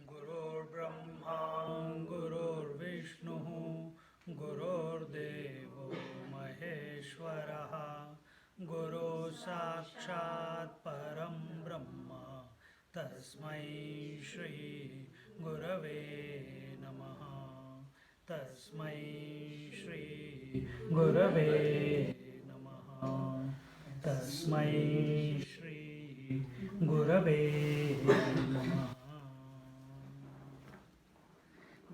Gurur Brahma, Gurur Vishnu, Gurur Devo Maheshwaraha, Guru Sakshat Param Brahma, Tasmai Shri Gurave Namaha, Tasmai Shri Gurave Namaha, Tasmai Shri Gurave Namaha.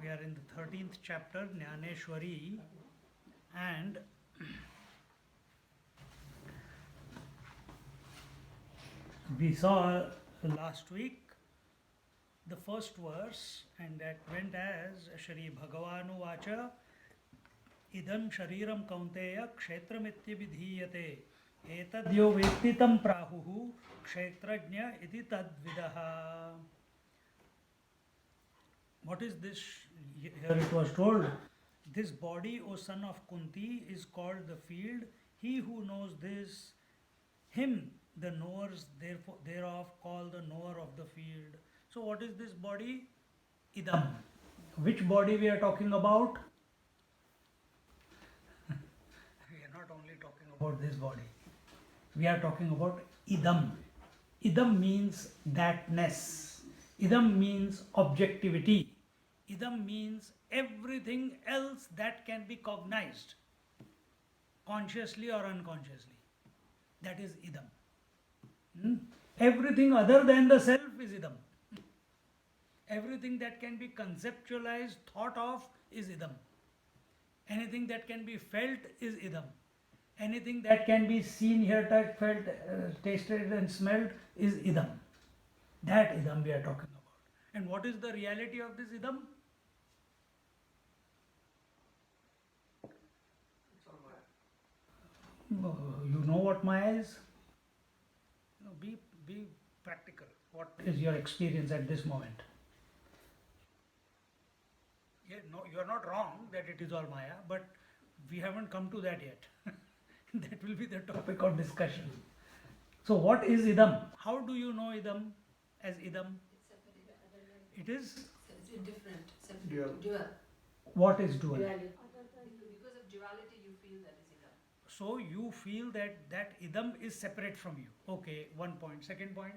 We are in the 13th chapter, Gyaneshwari, and we saw last week the first verse, and that went as Shri Bhagavanu Vacha Idam Shariram Kaunteya Kshetramittya Vidhiyate Etadyo Vettitam Prahuhu Kshetrajna Iti Tadvidaha. What is this? Here it was told, this body, O son of Kunti, is called the field. He who knows this, him the knowers thereof call the knower of the field. So what is this body? Idam. Which body we are talking about? We are not only talking about this body. We are talking about Idam. Idam means thatness. Idam means objectivity. Idam means everything else that can be cognized, consciously or unconsciously. That is Idam. Everything other than the self is Idam. Everything that can be conceptualized, thought of is Idam. Anything that can be felt is Idam. Anything that can be seen, heard, touched, felt, tasted and smelled is Idam. That Idam we are talking about. And what is the reality of this Idam? You know what Maya is? Be practical. What is your experience at this moment? Yeah, no, you are not wrong that it is all Maya, but we haven't come to that yet. That will be the topic of discussion. So what is Idam? How do you know Idam as Idam? It is? It's different. Dual. What is dual? Duality. Because of duality you feel that is Idam. So you feel that Idam is separate from you. Okay, one point. Second point,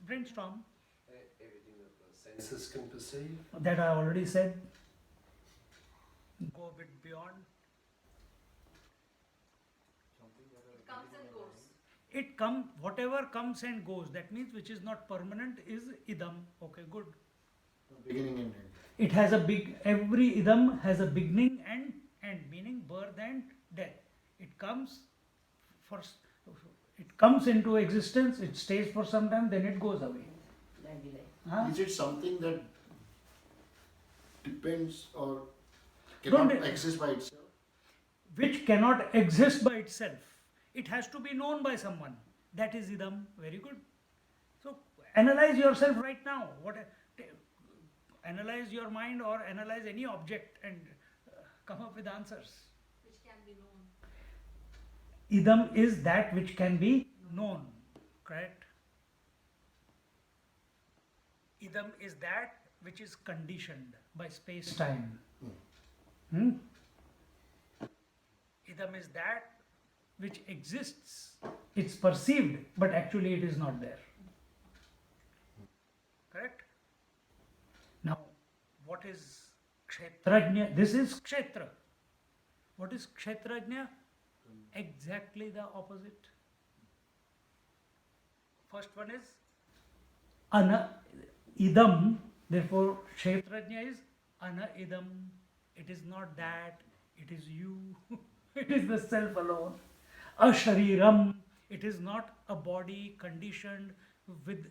brainstorm. Everything that the senses can perceive. That I already said. Go a bit beyond. It comes and goes. Whatever comes and goes, that means which is not permanent is Idam. Okay, good. Beginning and end. It has every Idam has a beginning and end, meaning birth and death. It comes into existence, it stays for some time, then it goes away. Huh? Is it something that depends or Don't cannot exist by itself? Which cannot exist by itself. It has to be known by someone. That is Idam. Very good. So analyze yourself right now. Analyze your mind or analyze any object and come up with answers. Which can be known. Idam is that which can be known. Correct? Idam is that which is conditioned by space-time. Idam is that which exists. It's perceived, but actually it is not there. Correct? Now, what is Kshetrajna? This is Kshetra. What is Kshetrajna? Exactly the opposite. First one is Ana Idam. Therefore, Kshetrajna is Ana Idam. It is not that. It is you. It is the self alone. Ashariram. It is not a body conditioned with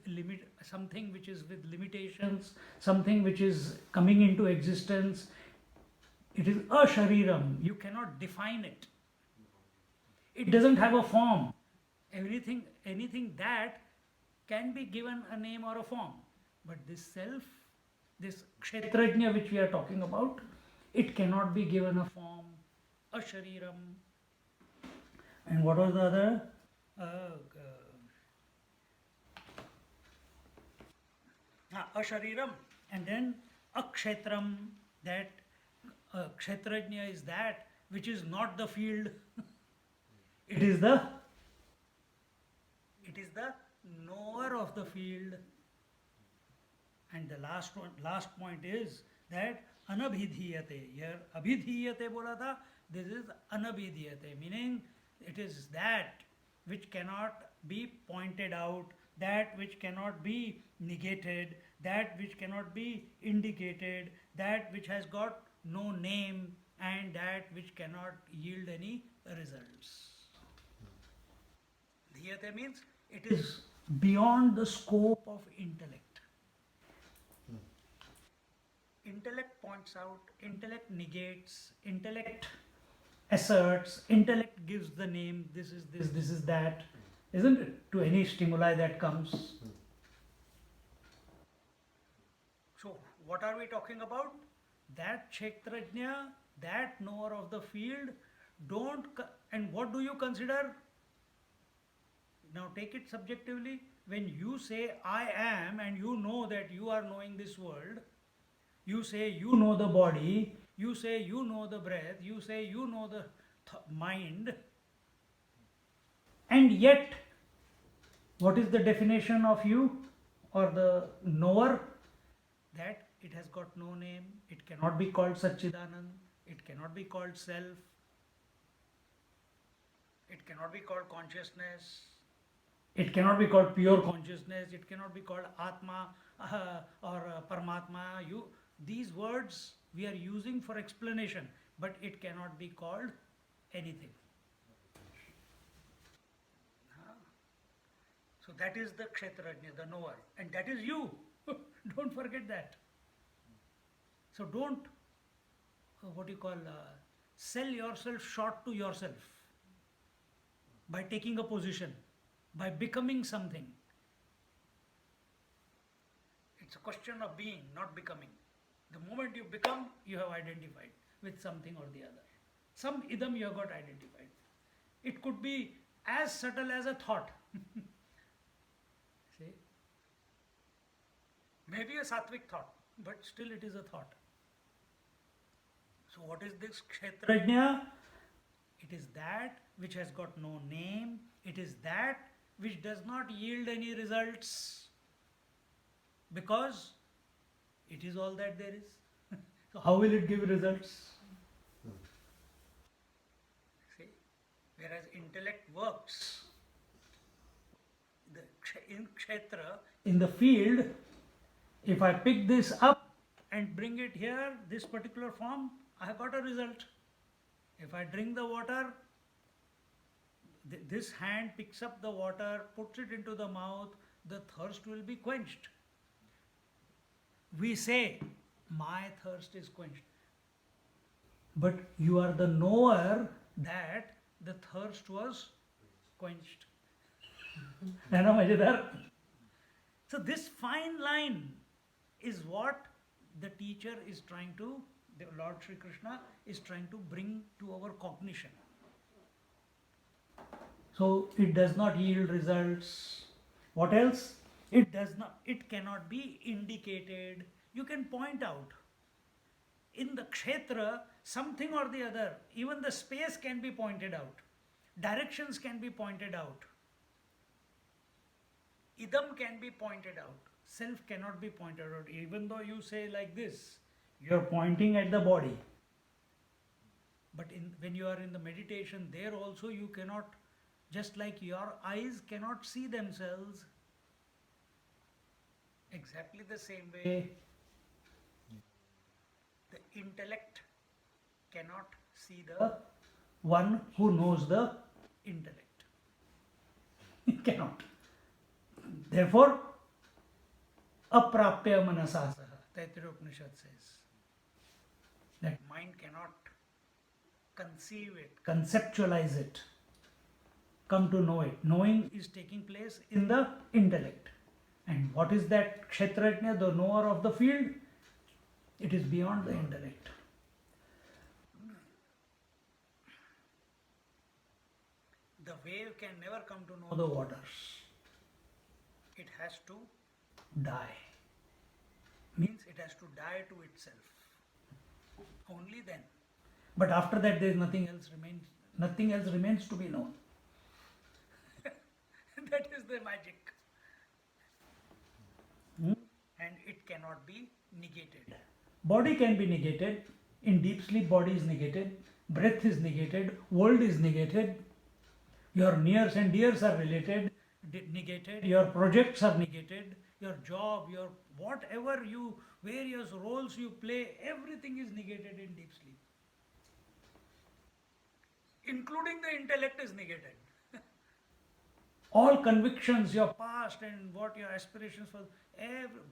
something which is with limitations, something which is coming into existence. It is a shariram. You cannot define it. It doesn't have a form. Anything that can be given a name or a form. But this self, this kshetrajna which we are talking about, it cannot be given a form, a shariram. And what was the other? A shariram. And then a kshetram, that kshetrajna is that which is not the field. It is the knower of the field. And the last point is that anabhidhiyate. Here abhidhiyate bola tha, this is anabhidhiyate, meaning it is that which cannot be pointed out, that which cannot be negated, that which cannot be indicated, that which has got no name, and that which cannot yield any results. Dhyate means it is beyond the scope of intellect. Intellect points out, intellect negates, intellect asserts, intellect gives the name, this is this, this is that, isn't it? To any stimuli that comes. So, what are we talking about? That kshetrajna, that knower of the field, and what do you consider? Now take it subjectively. When you say I am and you know that you are knowing this world, you say you know the body, you say you know the breath, you say you know the mind, and yet what is the definition of you or the knower? That it has got no name, it cannot be called Satchidanand, it cannot be called self, it cannot be called consciousness, it cannot be called pure consciousness, it cannot be called Atma or Paramatma. These words we are using for explanation, but it cannot be called anything. So that is the kshetrajna, the knower, and that is you. Don't forget that. So don't, sell yourself short to yourself by taking a position, by becoming something. It's a question of being, not becoming. The moment you become, you have identified with something or the other. Some idam you have got identified. It could be as subtle as a thought. See? Maybe a sattvic thought, but still it is a thought. So what is this kshetrajna? It is that which has got no name. It is that which does not yield any results, because it is all that there is. So how will it give results? See? Whereas intellect works. In kshetra, in the field, if I pick this up and bring it here, this particular form, I have got a result. If I drink the water, this hand picks up the water, puts it into the mouth, the thirst will be quenched. We say, my thirst is quenched. But you are the knower that the thirst was quenched. है ना मजेदार? So this fine line is what the teacher is trying to, the Lord Sri Krishna is trying to bring to our cognition. So it does not yield results. What else? It cannot be indicated. You can point out. In the kshetra, something or the other, even the space can be pointed out. Directions can be pointed out. Idam can be pointed out. Self cannot be pointed out. Even though you say like this, you are pointing at the body. But when you are in the meditation, there also you cannot, just like your eyes cannot see themselves, exactly the same way, the intellect cannot see the one who knows the intellect. You cannot. Therefore, aprapya manasa saha, Taittiriya Upanishad says, that mind cannot conceive it, conceptualize it, come to know it. Knowing is taking place in the intellect. And what is that Kshetrajna, the knower of the field? It is beyond the intellect. The wave can never come to know the waters. It has to die. Means it has to die to itself. Only then. But after that there is nothing else remains to be known. That is the magic. And it cannot be negated. Body can be negated. In deep sleep, body is negated. Breath is negated. World is negated. Your nears and dears are negated. Your projects are negated. Your job, your whatever various roles you play, everything is negated in deep sleep. Including the intellect is negated. All convictions, your past and what your aspirations for,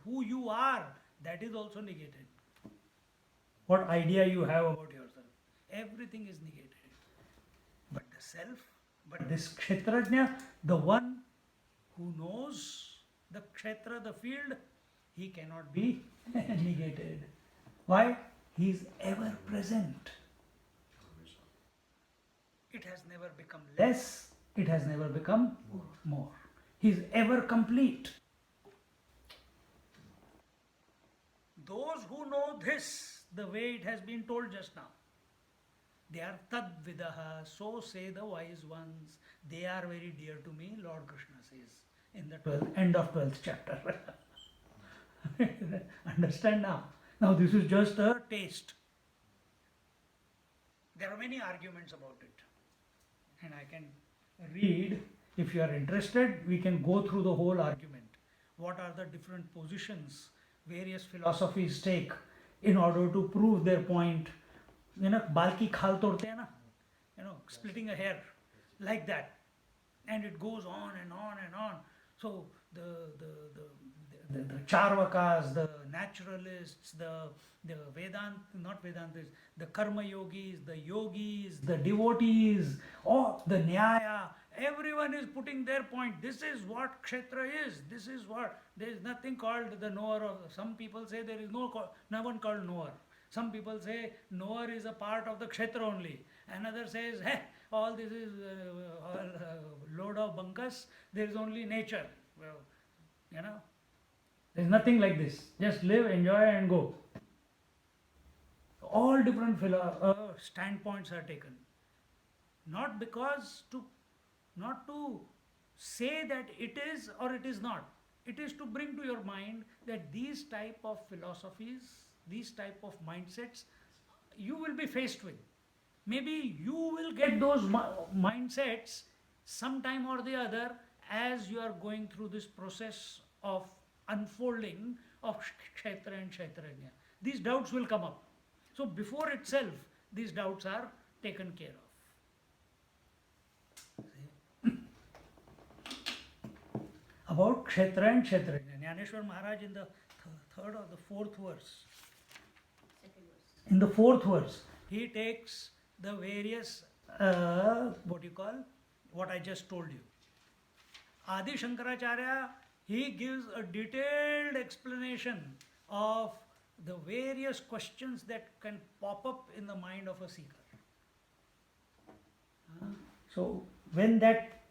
who you are, that is also negated. What idea you have about yourself, everything is negated. But the self, but this Kshetrajna, the one who knows the Kshetra, the field, he cannot be negated. Why? He is ever present. It has never become less, it has never become more. He is ever complete. Those who know this, the way it has been told just now, they are tadvidaha, so say the wise ones. They are very dear to me, Lord Krishna says in the end of 12th chapter. Understand now? Now this is just a taste. There are many arguments about it. And I can read, if you are interested, we can go through the whole argument. What are the different positions various philosophies take in order to prove their point? Bal ki khal todte hai na? Splitting a hair, like that. And it goes on and on and on. So the Charvakas, the naturalists, the the Karma yogis, the devotees, the Nyaya, everyone is putting their point. This is what Kshetra is. This is what, there is nothing called the knower of, some people say there is no one called knower. Some people say knower is a part of the Kshetra only. Another says, hey, all this is load of bunkus, there is only nature. Well, there is nothing like this. Just live, enjoy and go. All different standpoints are taken. Not to say that it is or it is not. It is to bring to your mind that these type of philosophies, these type of mindsets, you will be faced with. Maybe you will get those mindsets sometime or the other as you are going through this process of unfolding of Kshetra and Kshetrajna. These doubts will come up. So before itself, these doubts are taken care of. About Kshetra and Kshetrajna, Gyaneshwari Maharaj in the third or the fourth verse. In the fourth verse, he takes the various, what I just told you. Adi Shankaracharya, he gives a detailed explanation of the various questions that can pop up in the mind of a seeker. So when that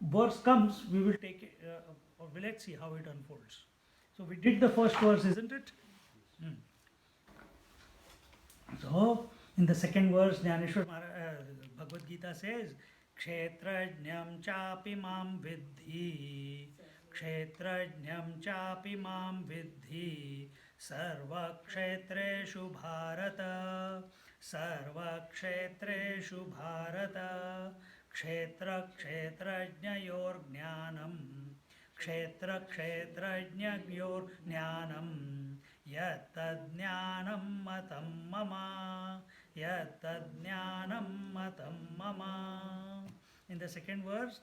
verse comes, we will take it, or let's see how it unfolds. So we did the first verse, isn't it? So in the second verse, Gyaneshwari Bhagavad Gita says, Kshetrajnam chapi mam vidhi, Kshetrajnam chapi mam vidhi, Sarva kshetreshu bharata, Sarva kshetreshu bharata, Kshetra kshetrajnayor jnanam, Kshetra kshetrajnayor jnanam, Yattadjnanam matam mama, Yattadjnanam matam mama. In the second verse,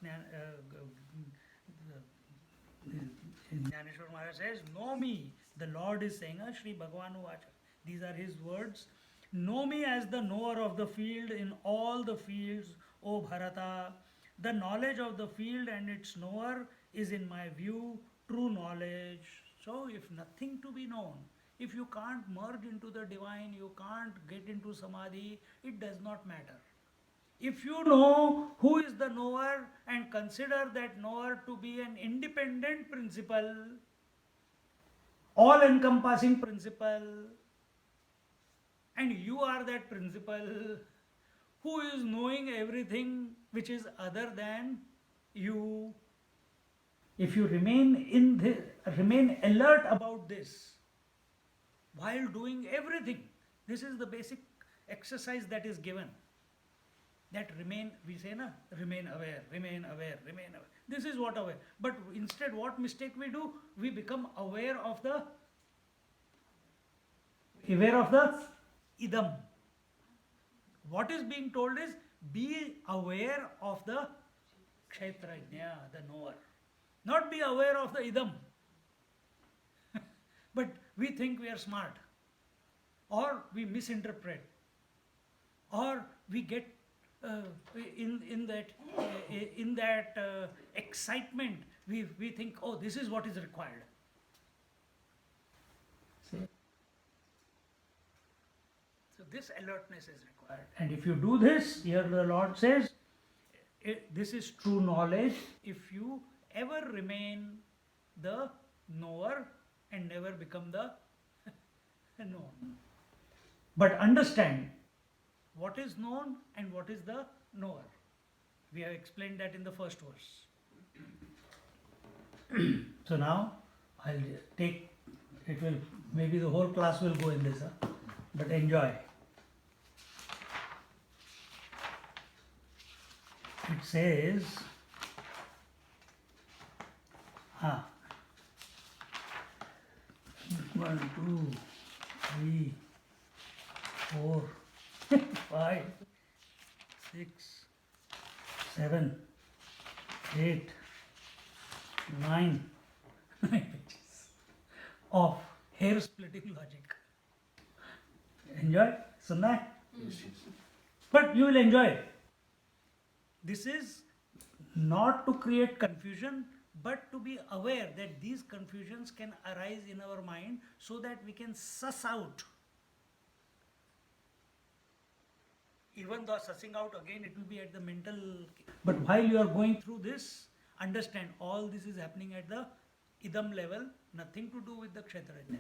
Gyaneshwari Maharaj says, know me. The Lord is saying, Shri Bhagavanu Vacha. These are his words. Know me as the knower of the field in all the fields, O Bharata. The knowledge of the field and its knower is in my view true knowledge. So if nothing to be known, if you can't merge into the divine, you can't get into samadhi, it does not matter. If you know who is the knower and consider that knower to be an independent principle, all encompassing principle, and you are that principle who is knowing everything which is other than you. If you remain alert about this while doing everything, this is the basic exercise that is given. That remain, we say na, remain aware, remain aware, remain aware. This is what aware. But instead, what mistake we do? We become aware of the idam. What is being told is, be aware of the Kshetrajna, the knower. Not be aware of the idam. But we think we are smart. Or we misinterpret. Or we get in that excitement, we think, oh, this is what is required. See? So this alertness is required. And if you do this, here the Lord says, this is true knowledge if you ever remain the knower and never become the known. But understand what is known and what is the knower. We have explained that in the first verse. So now I'll take, it will, maybe the whole class will go in this, but enjoy. It says, 1, 2, 3, 4, 5, 6, 7, 8, 9 pages of hair splitting logic. Enjoy? Sunna hai? Yes. But you will enjoy it. This is not to create confusion, but to be aware that these confusions can arise in our mind so that we can suss out. Even though sussing out again, it will be at the mental. But while you are going through this, understand all this is happening at the idam level, nothing to do with the Kshetrajna.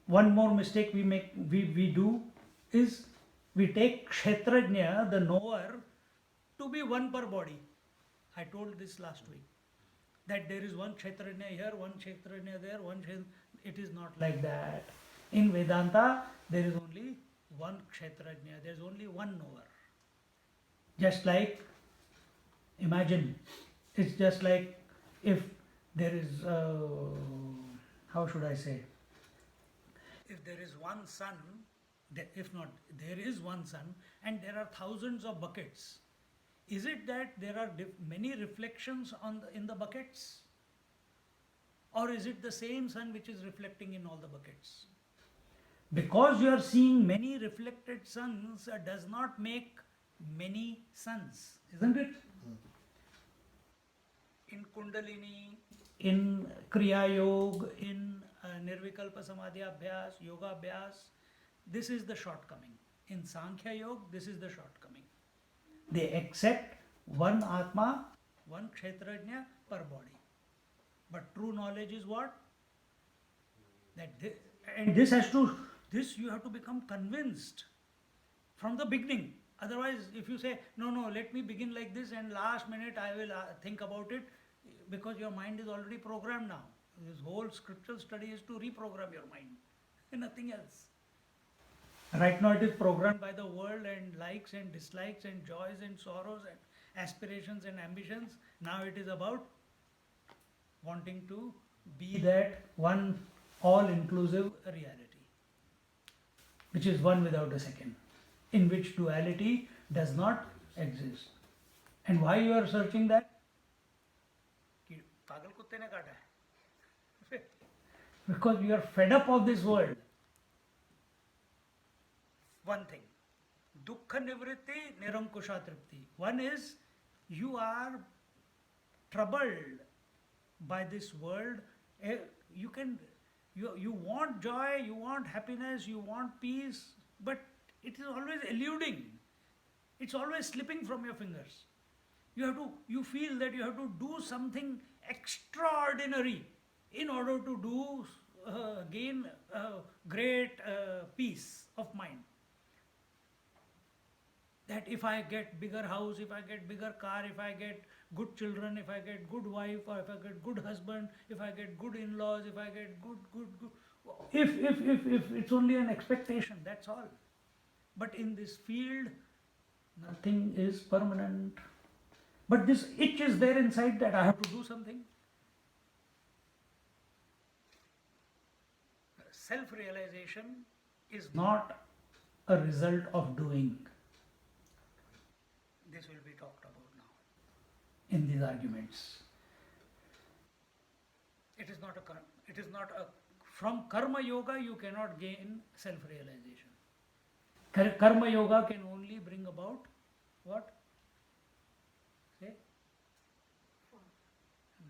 One more mistake we do is we take Kshetrajna, the knower, to be one per body. I told this last week. That there is one Kshetrajna here, one Kshetrajna there, it is not like that. In Vedanta, there is only one Kshetrajna, there is only one knower. Just like, imagine, it's just like if there is, how should I say, if there is one sun, if not, there is one sun and there are thousands of buckets. Is it that there are many reflections in the buckets? Or is it the same sun which is reflecting in all the buckets? Because you are seeing many reflected suns does not make many suns, isn't it? In Kundalini, in Kriya Yoga, in Nirvikalpa Samadhi Abhyas, Yoga Abhyas, this is the shortcoming. In Sankhya Yoga, this is the shortcoming. They accept one Atma, one Kshetrajna per body. But true knowledge is what? This you have to become convinced from the beginning. Otherwise, if you say, no, let me begin like this and last minute I will think about it, because your mind is already programmed now. This whole scriptural study is to reprogram your mind, and nothing else. Right now it is programmed by the world and likes and dislikes and joys and sorrows and aspirations and ambitions. Now it is about wanting to be that one all-inclusive reality, which is one without a second, in which duality does not exist. And why you are searching that? पागल कुत्ते ने काटा है. Because you are fed up of this world. One thing. Dukkha nivritti, nirankusha tripti. One is you are troubled by this world. You want joy, you want happiness, you want peace, but it is always eluding. It's always slipping from your fingers. You feel that you have to do something extraordinary in order to gain great peace of mind. That if I get bigger house, if I get bigger car, if I get good children, if I get good wife, or if I get good husband, if I get good in-laws, if I get good. If it's only an expectation, that's all. But in this field, nothing is permanent. But this itch is there inside that I have to do something. Self-realization is not a result of doing. This will be talked about now in these arguments. It is not a from karma yoga you cannot gain self-realization. Karma yoga can only bring about what? Say?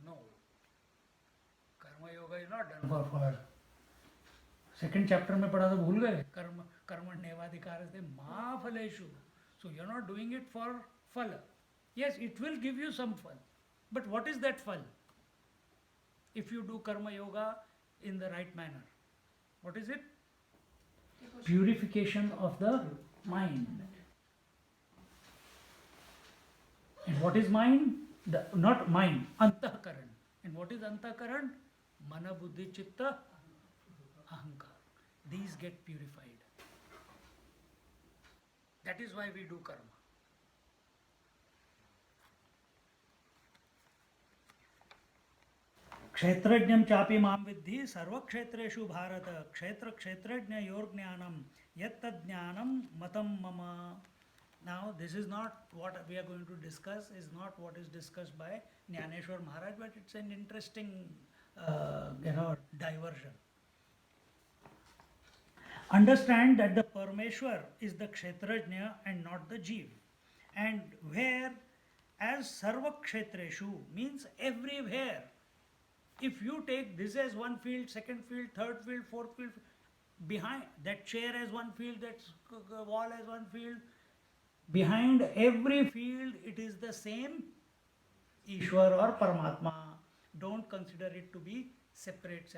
No. Karma yoga is not done for fun. Second chapter में पढ़ा तो भूल गए कर्मण्येवाधिकार से मा फलेषु. So you are not doing it for phala. Yes, it will give you some fun. But what is that fun? If you do karma yoga in the right manner. What is it? Purification of the mind. And what is mind? Not mind, antahkaran. And what is antahkaran? Mana, buddhi, chitta, ahankar. These get purified. That is why we do karma. Kshetrajnam chapi mam vidhi sarva kshetreshu bharata kshetra kshetrajna yor jnanam yattad jnanam matam mama. Now this is not what we are going to discuss, is not what is discussed by Gyaneshwari Maharaj, but it's an interesting diversion. Understand that the Parameshwar is the Kshetrajna and not the Jeev. And where, as Sarva Kshetreshu means everywhere. If you take this as one field, second field, third field, fourth field, behind that chair as one field, that wall as one field, behind every field it is the same Ishwar or Paramatma. Don't consider it to be separate.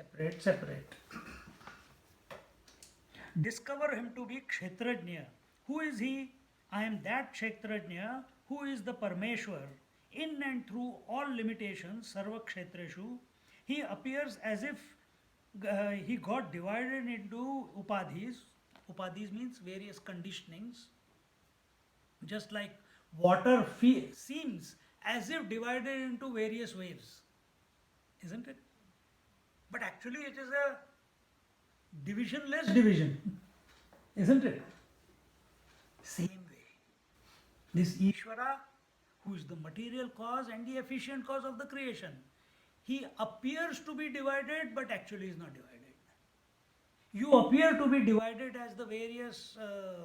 Discover him to be Kshetrajna. Who is he? I am that Kshetrajna who is the Parameshwar. In and through all limitations, Sarva Kshetreshu, he appears as if he got divided into upadhis. Upadhis means various conditionings. Just like water seems as if divided into various waves. Isn't it? But actually it is a divisionless division. Isn't it? Same way. This Ishvara, who is the material cause and the efficient cause of the creation, he appears to be divided but actually is not divided. You appear to be divided as the various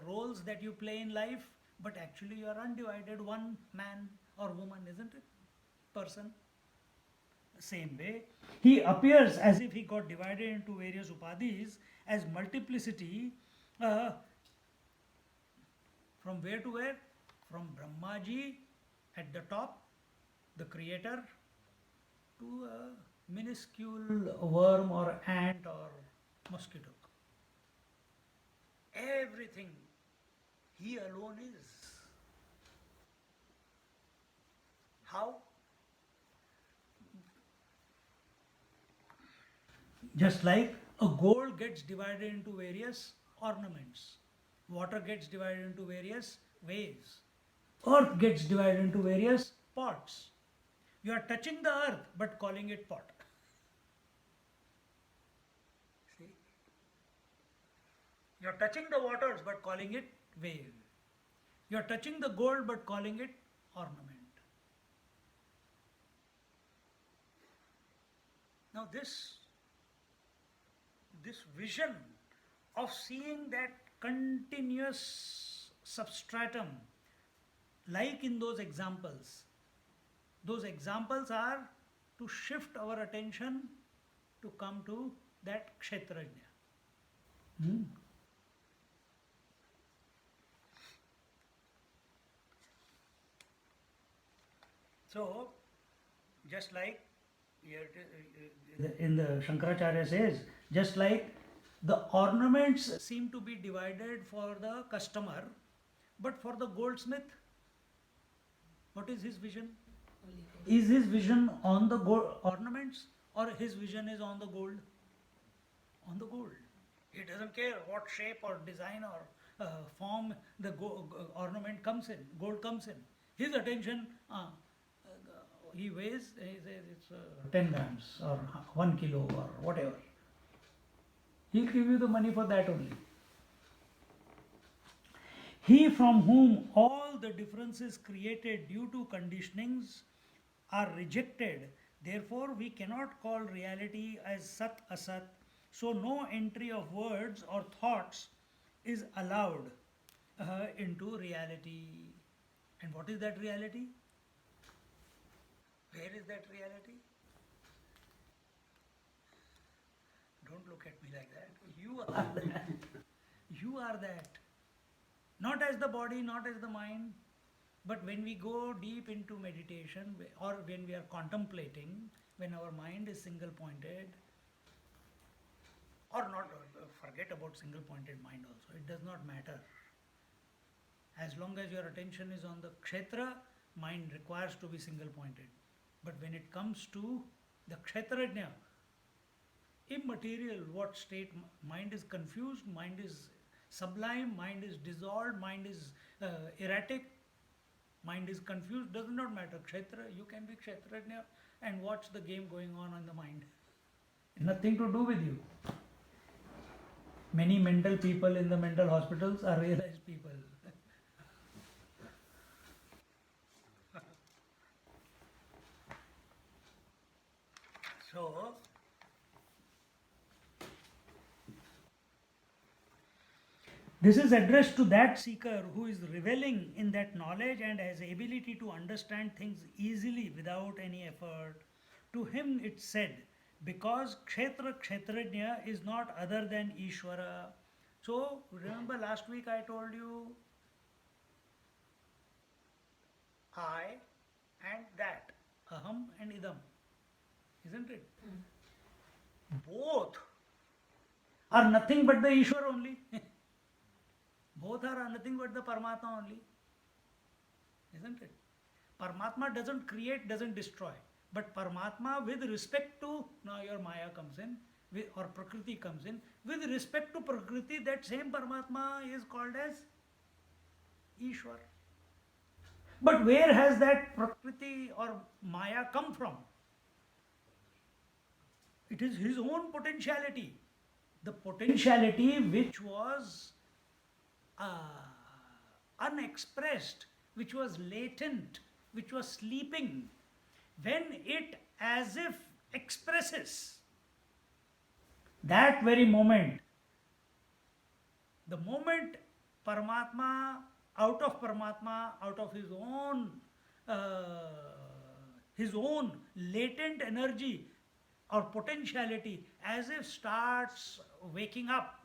roles that you play in life, but actually you are undivided, one man or woman, isn't it? Person. Same way, he appears as if he got divided into various upadhis as multiplicity. From where to where? From Brahmaji at the top, the creator, to a minuscule worm or ant or mosquito. Everything he alone is. How? Just like a gold gets divided into various ornaments, water gets divided into various waves, earth gets divided into various pots. You are touching the earth but calling it pot. See? You are touching the waters but calling it wave. You are touching the gold but calling it ornament. Now this vision of seeing that continuous substratum, like in those examples are to shift our attention to come to that Kshetrajna. So, just like in the Shankaracharya says, just like the ornaments seem to be divided for the customer, but for the goldsmith, what is his vision? Is his vision on the ornaments, or his vision is on the gold? On the gold. He doesn't care what shape or design or form the ornament comes in, gold comes in. His attention, he weighs, he says it's 10 grams or 1 kilo or whatever. He'll give you the money for that only. He from whom all the differences created due to conditionings are rejected, therefore we cannot call reality as Sat Asat, so no entry of words or thoughts is allowed into reality. And what is that reality? Where is that reality? Don't look at me like that. You are that. You are that. Not as the body, not as the mind, but when we go deep into meditation or when we are contemplating, when our mind is single pointed, or not, forget about single pointed mind also, it does not matter. As long as your attention is on the Kshetra, mind requires to be single pointed. But when it comes to the Kshetrajna, immaterial what state, mind is confused, mind is sublime, mind is dissolved, mind is erratic, mind is confused, does not matter. Kshetra, you can be Kshetrajna and watch the game going on in the mind. Nothing to do with you. Many mental people in the mental hospitals are realized people. So, this is addressed to that seeker who is reveling in that knowledge and has ability to understand things easily without any effort. To him it's said, because Kshetra Kshetrajna is not other than Ishvara. So, remember last week I told you I and that, Aham and Idam, isn't it? Both are nothing but the Ishvara only. Both are nothing but the Paramatma only. Isn't it? Paramatma doesn't create, doesn't destroy. But Paramatma, with respect to, now your Maya comes in, or Prakriti comes in, with respect to Prakriti, that same Paramatma is called as Ishwar. But where has that Prakriti or Maya come from? It is his own potentiality. The potentiality which was unexpressed, which was latent, which was sleeping, when it as if expresses that very moment, the moment Paramatma, out of his own latent energy or potentiality, as if starts waking up,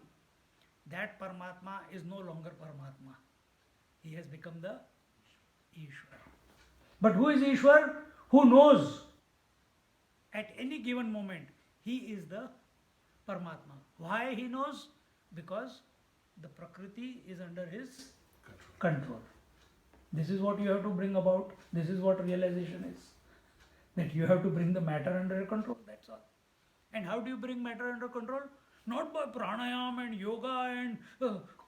that Paramatma is no longer Paramatma. He has become the Ishwar. But who is Ishwar? Who knows at any given moment he is the Paramatma. Why he knows? Because the Prakriti is under his control. This is what you have to bring about. This is what realization is. That you have to bring the matter under control, that's all. And how do you bring matter under control? Not by pranayam and yoga and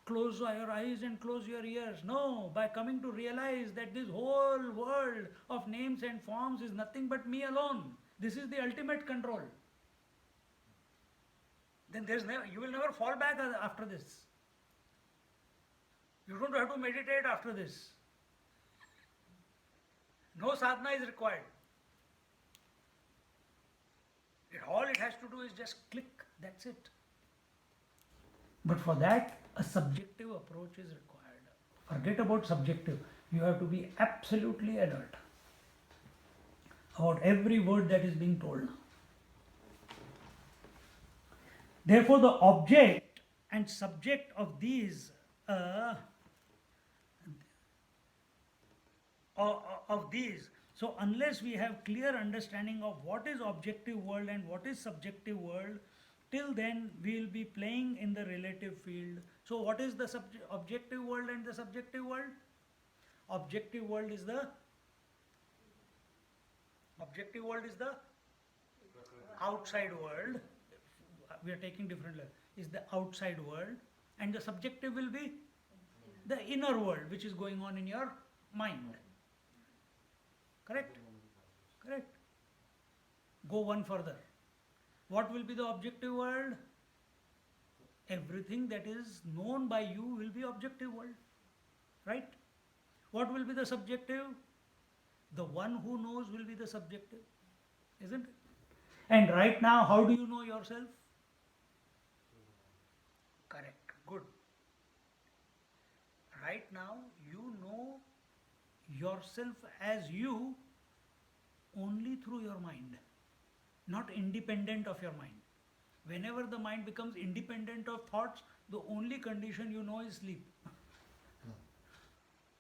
close your eyes and close your ears. No, by coming to realize that this whole world of names and forms is nothing but me alone. This is the ultimate control. Then you will never fall back after this. You don't have to meditate after this. No sadhana is required. All it has to do is just click, that's it. But for that, a subjective approach is required. Forget about subjective. You have to be absolutely alert about every word that is being told now. Therefore, the object and subject of these so unless we have clear understanding of what is objective world and what is subjective world, till then we will be playing in the relative field. So what is the objective world and the subjective world? Objective world is the outside world. We are taking different level. Is the outside world, and the subjective will be the inner world, which is going on in your mind. Correct? Correct. Go one further. What will be the objective world? Everything that is known by you will be objective world. Right? What will be the subjective? The one who knows will be the subjective. Isn't it? And right now, how do you know yourself? Correct. Good. Right now, you know yourself as you only through your mind, not independent of your mind. Whenever the mind becomes independent of thoughts, the only condition you know is sleep.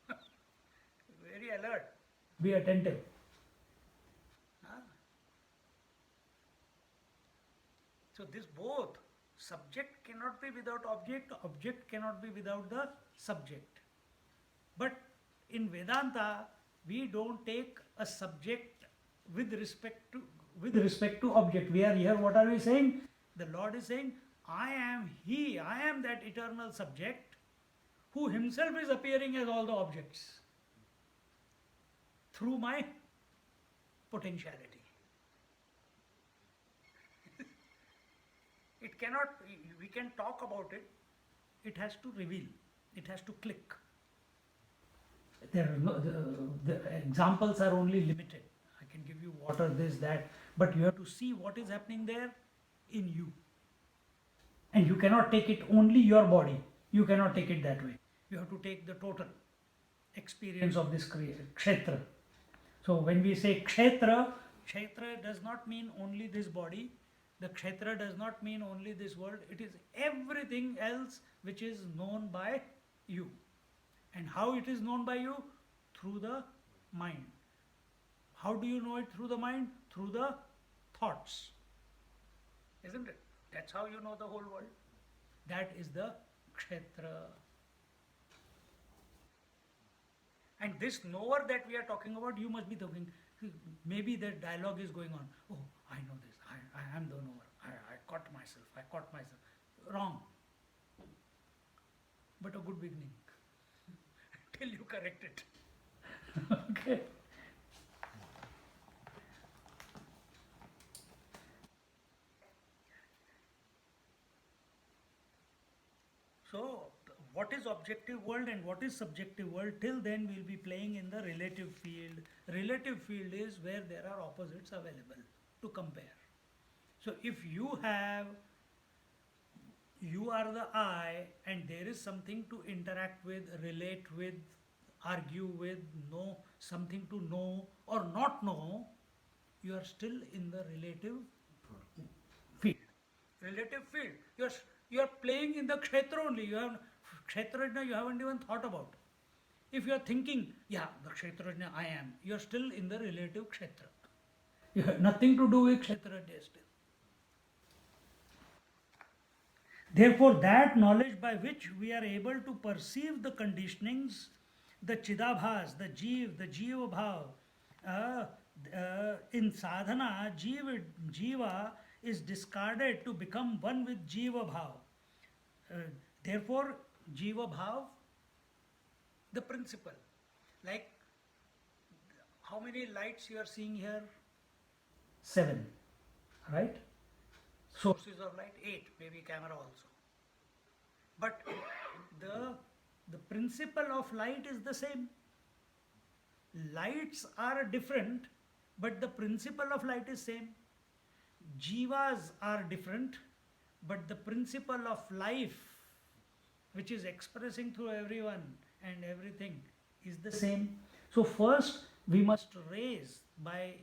Very alert. Be attentive. So this both, subject cannot be without object, object cannot be without the subject. But in Vedanta, we don't take a subject with respect to object. We are here, what are we saying? The Lord is saying, I am He, I am that eternal subject who Himself is appearing as all the objects through my potentiality. It cannot, we can talk about it, it has to reveal, it has to click. There are no, the examples are only limited. I can give you water, this, that, but you have to see what is happening there in you. And you cannot take it only your body, you cannot take it that way. You have to take the total experience of this kshetra. So when we say kshetra, kshetra does not mean only this body. The kshetra does not mean only this world. It is everything else which is known by you. And how it is known by you? Through the mind. How do you know it through the mind? Through the thoughts. Isn't it? That's how you know the whole world. That is the kshetra. And this knower that we are talking about, you must be thinking, maybe the dialogue is going on. Oh, I know this. I am the knower. I caught myself. Wrong. But a good beginning. Till you correct it. Okay. So, what is objective world and what is subjective world? Till then we will be playing in the relative field. Relative field is where there are opposites available to compare. So if you are the I and there is something to interact with, relate with, argue with, know, something to know or not know, you are still in the relative field. Relative field. You are playing in the kshetra only. Kshetrajna you haven't even thought about. If you are thinking, yeah, the Kshetrajna I am, you are still in the relative kshetra. You have nothing to do with Kshetrajna still. Therefore, that knowledge by which we are able to perceive the conditionings, the chidabhas, the jiva bhav, in sadhana, jiva is discarded to become one with jiva bhav. Therefore, jiva bhav, the principle. Like, how many lights you are seeing here? 7, right? Sources of light, 8, maybe camera also. But the principle of light is the same. Lights are different, but the principle of light is same. jivas are different, but the principle of life, which is expressing through everyone and everything, is the same. So, first we must raise by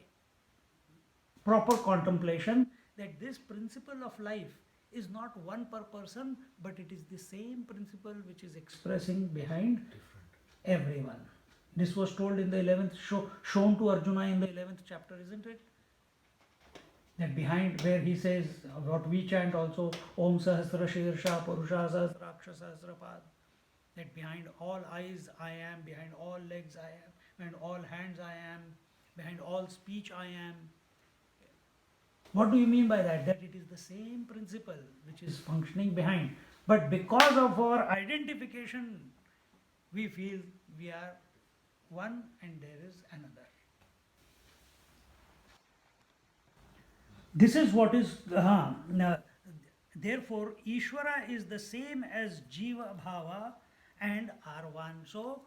proper contemplation that this principle of life is not one per person, but it is the same principle which is expressing behind everyone. This was told in the 11th, shown to Arjuna in the 11th chapter, isn't it? That behind, where he says, what we chant also, Om Sahasra Shirsha Purusha Sahasraksha Sahasrapad, that behind all eyes I am, behind all legs I am, behind all hands I am, behind all speech I am. What do you mean by that? That it is the same principle which is functioning behind. But because of our identification, we feel we are one and there is another. This is what is, therefore, Ishvara is the same as Jiva Bhava and are one. So,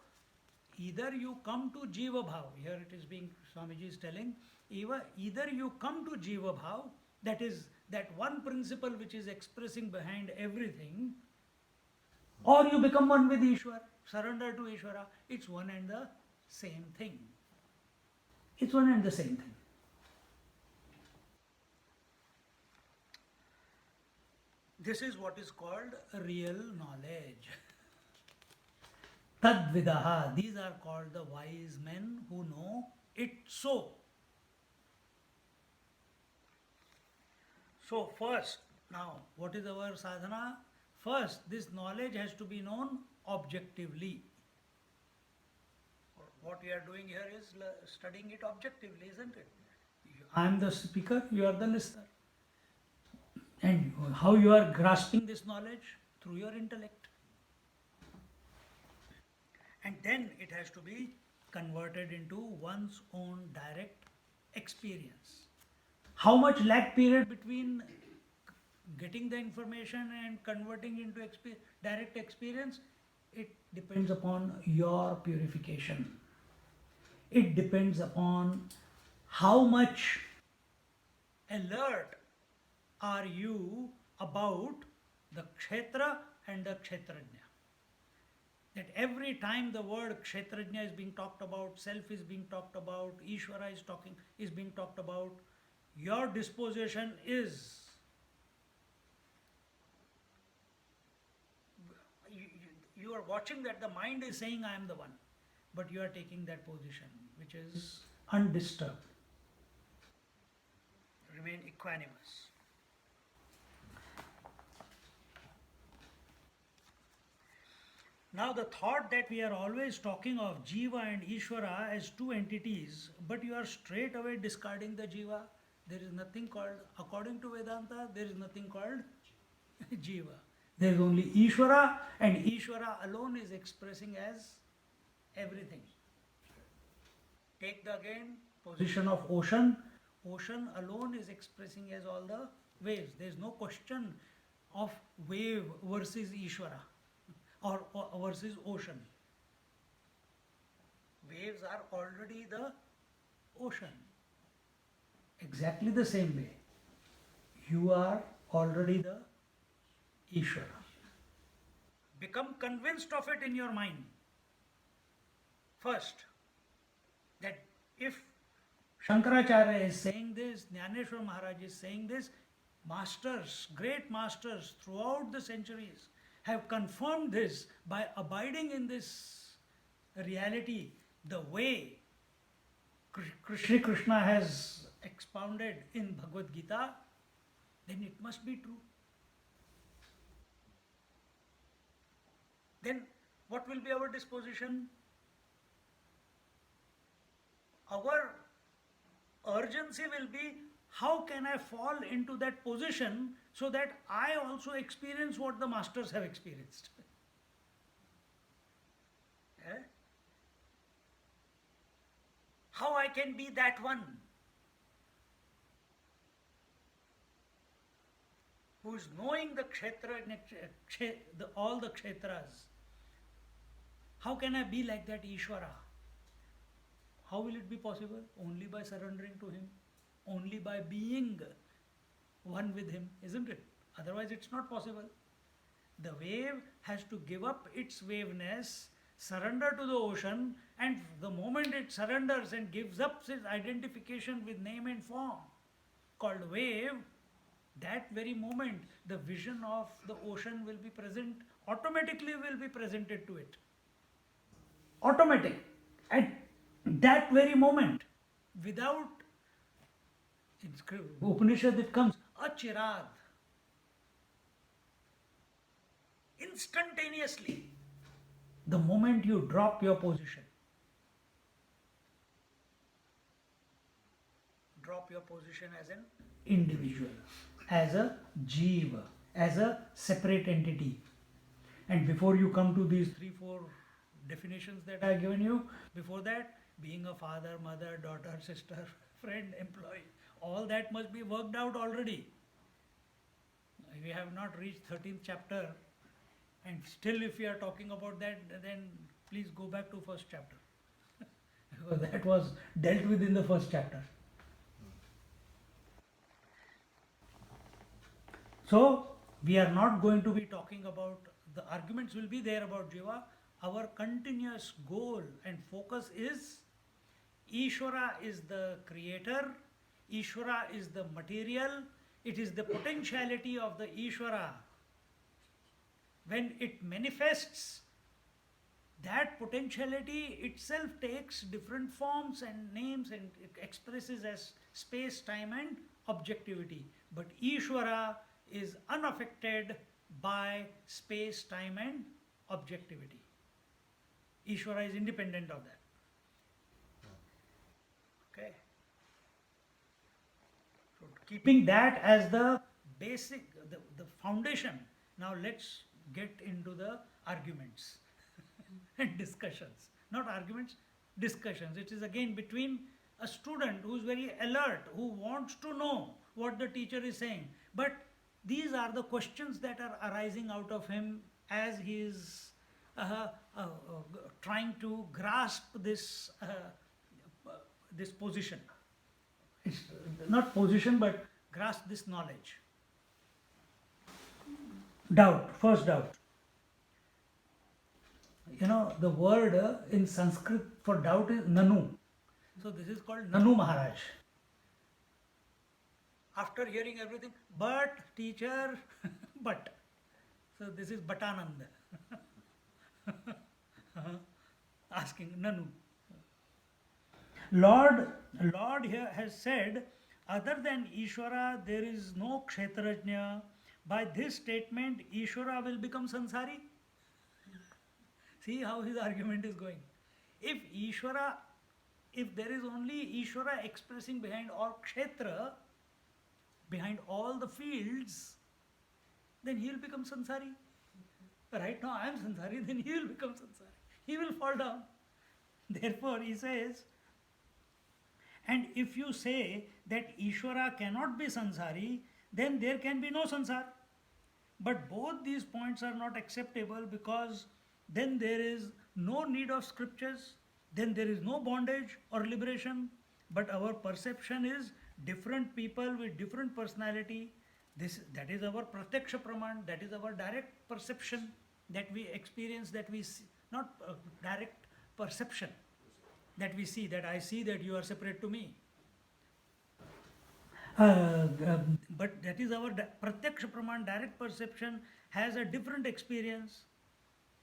either you come to Jiva Bhava, here it is being, Swamiji is telling, either you come to Jiva Bhava, that is, that one principle which is expressing behind everything, or you become one with Ishvara, surrender to Ishvara. It's one and the same thing. It's one and the same thing. This is what is called real knowledge. Tadvidaha, these are called the wise men who know it so. So first, now what is our sadhana? First, this knowledge has to be known objectively. What we are doing here is studying it objectively, isn't it? I am the speaker, you are the listener. And how you are grasping this knowledge? Through your intellect. And then it has to be converted into one's own direct experience. How much lag period between getting the information and converting into direct experience? It depends upon your purification. It depends upon how much alert are you about the Kshetra and the Kshetrajna. That every time the word Kshetrajna is being talked about, self is being talked about, Ishvara is being talked about, your disposition is you are watching that the mind is saying I am the one, but you are taking that position which is undisturbed. Remain equanimous. Now the thought that we are always talking of Jiva and Ishvara as two entities, but you are straight away discarding the Jiva. There is nothing called, according to Vedanta, there is nothing called Jiva. There is only Ishvara, and Ishvara alone is expressing as everything. Take the again position of ocean. Ocean alone is expressing as all the waves. There is no question of wave versus Ishvara or versus ocean. Waves are already the ocean. Exactly the same way. You are already the Ishvara. Become convinced of it in your mind. First, that if Shankaracharya is saying this, Gyaneshwari Maharaj is saying this, masters, great masters throughout the centuries have confirmed this by abiding in this reality the way Sri Krishna has expounded in Bhagavad Gita, then it must be true. Then what will be our disposition? Our urgency will be, how can I fall into that position so that I also experience what the masters have experienced? Eh? How I can be that one who is knowing the Kshetra, all the Kshetras. How can I be like that Ishvara? How will it be possible? Only by surrendering to him, only by being one with him, isn't it? Otherwise, it's not possible. The wave has to give up its waveness, surrender to the ocean, and the moment it surrenders and gives up its identification with name and form, called wave, that very moment the vision of the ocean will be present, automatically will be presented to it. Automatic. At that very moment, without, in Upanishad it comes, achirad. Instantaneously, the moment you drop your position, drop your position as an individual, as a jiva, as a separate entity. And before you come to these 3-4 definitions that I have given you, before that, being a father, mother, daughter, sister, friend, employee, all that must be worked out already. We have not reached 13th chapter, and still if we are talking about that, then please go back to first chapter. Because that was dealt with in the first chapter. So, we are not going to be talking about, the arguments will be there about Jiva. Our continuous goal and focus is Ishvara is the creator, Ishvara is the material, it is the potentiality of the Ishvara. When it manifests, that potentiality itself takes different forms and names and it expresses as space, time and objectivity. But Ishvara is unaffected by space, time and objectivity. Ishvara is independent of that. Okay. So keeping that as the basic, the foundation, now let's get into the arguments and discussions. Not arguments, discussions. It is again between a student who is very alert, who wants to know what the teacher is saying. But these are the questions that are arising out of him as he is trying to grasp this this position. It's not position, but grasp this knowledge. Doubt, first doubt. You know, the word in Sanskrit for doubt is Nanu. So this is called Nanu Maharaj. After hearing everything, but teacher, but. So this is Bhatananda. Asking Nanu. Lord here has said, other than Ishvara, there is no Kshetrajna. By this statement, Ishvara will become Sansari. See how his argument is going. If there is only Ishvara expressing behind all Kshetra, behind all the fields, then he will become Sansari. Right now I am Sansari, then he will become Sansari. He will fall down. Therefore he says, and if you say that Ishvara cannot be Sansari, then there can be no Sansar. But both these points are not acceptable because then there is no need of scriptures, then there is no bondage or liberation, but our perception is different people with different personality. That is our pratyaksha praman, that is our direct perception that we experience, that we see, not direct perception that we see, that I see that you are separate to me. But that is our pratyaksha praman, direct perception has a different experience.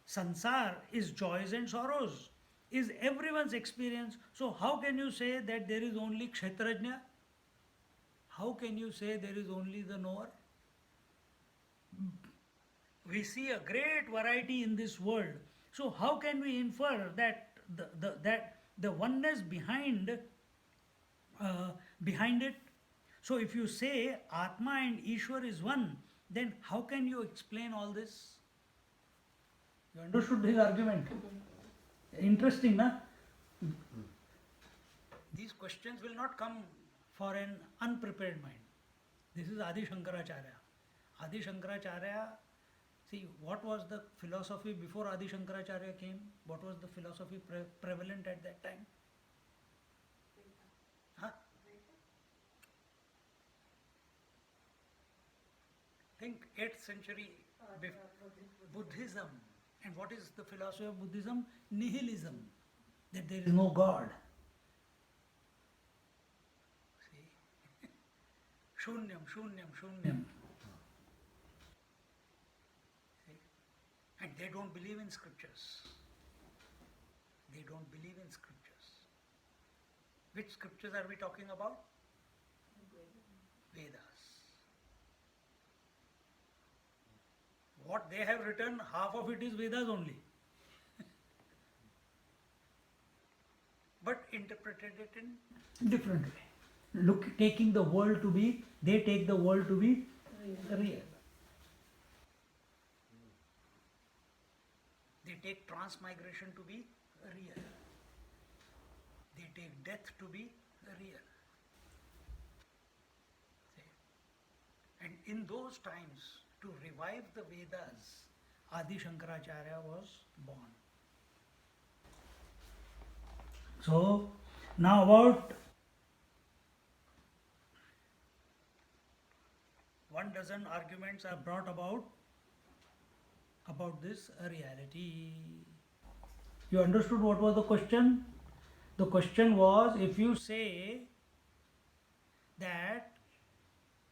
Sansar is joys and sorrows, is everyone's experience. So how can you say that there is only Kshetrajna? How can you say there is only the knower? We see a great variety in this world. So how can we infer that the oneness behind it? So if you say Atma and Ishwar is one, then how can you explain all this? You understood his argument? Interesting, na? These questions will not come for an unprepared mind. This is Adi Shankaracharya. Adi Shankaracharya, see, what was the philosophy before Adi Shankaracharya came? What was the philosophy prevalent at that time? Huh? Think 8th century Buddhism. And what is the philosophy of Buddhism? Nihilism. That there is no God. See? Shunyam, shunyam, shunyam. See? And they don't believe in scriptures. They don't believe in scriptures. Which scriptures are we talking about? Vedas. What they have written, half of it is Vedas only. But interpreted it in different way. Look, taking the world to be, they take the world to be real. They take transmigration to be real. They take death to be real. See? And in those times, to revive the Vedas, Adi Shankaracharya was born. So, now about 12 arguments are brought about this reality. You understood what was the question? The question was, if you say that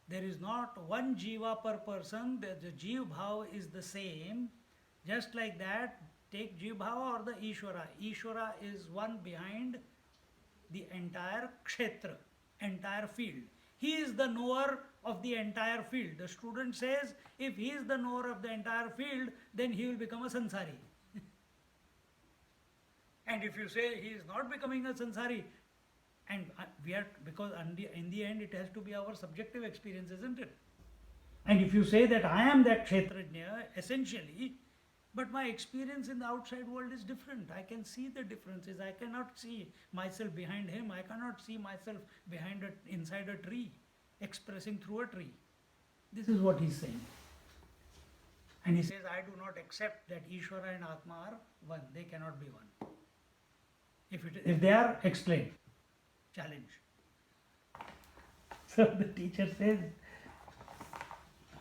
there is not one jiva per person, the jiva bhava is the same, just like that, take jiva bhava or the Ishvara. Ishvara is one behind the entire kshetra, entire field. He is the knower of the entire field. The student says, if he is the knower of the entire field, then he will become a sansari. And if you say he is not becoming a sansari, and we are, because in the end it has to be our subjective experience, isn't it? And if you say that I am that Kshetrajna, essentially, but my experience in the outside world is different. I can see the differences. I cannot see myself behind him. I cannot see myself inside a tree, expressing through a tree. This is what he's saying. And he says, I do not accept that Ishvara and Atma are one. They cannot be one. If they are, explain. Challenge. So the teacher says,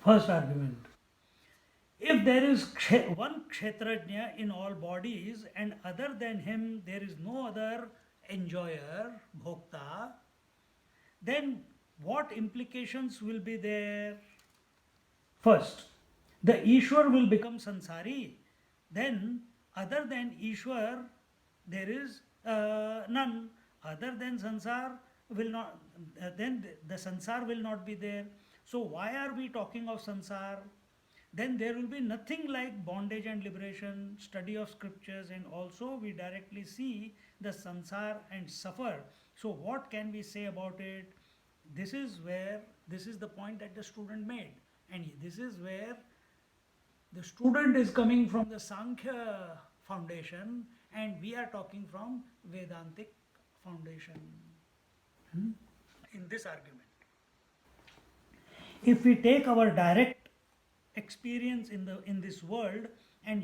first argument. If there is one Kshetrajna in all bodies and other than him there is no other enjoyer, bhokta, then what implications will be there? First, the Ishwar will become sansari. Then, other than Ishwar, there is none. Other than sansar will not. Then the sansar will not be there. So why are we talking of sansar? Then there will be nothing like bondage and liberation, study of scriptures, and also we directly see the sansar and suffer. So what can we say about it? This is the point that the student made, and this is where the student is coming from the Sankhya foundation and we are talking from Vedantic foundation. In this argument, if we take our direct experience in this world and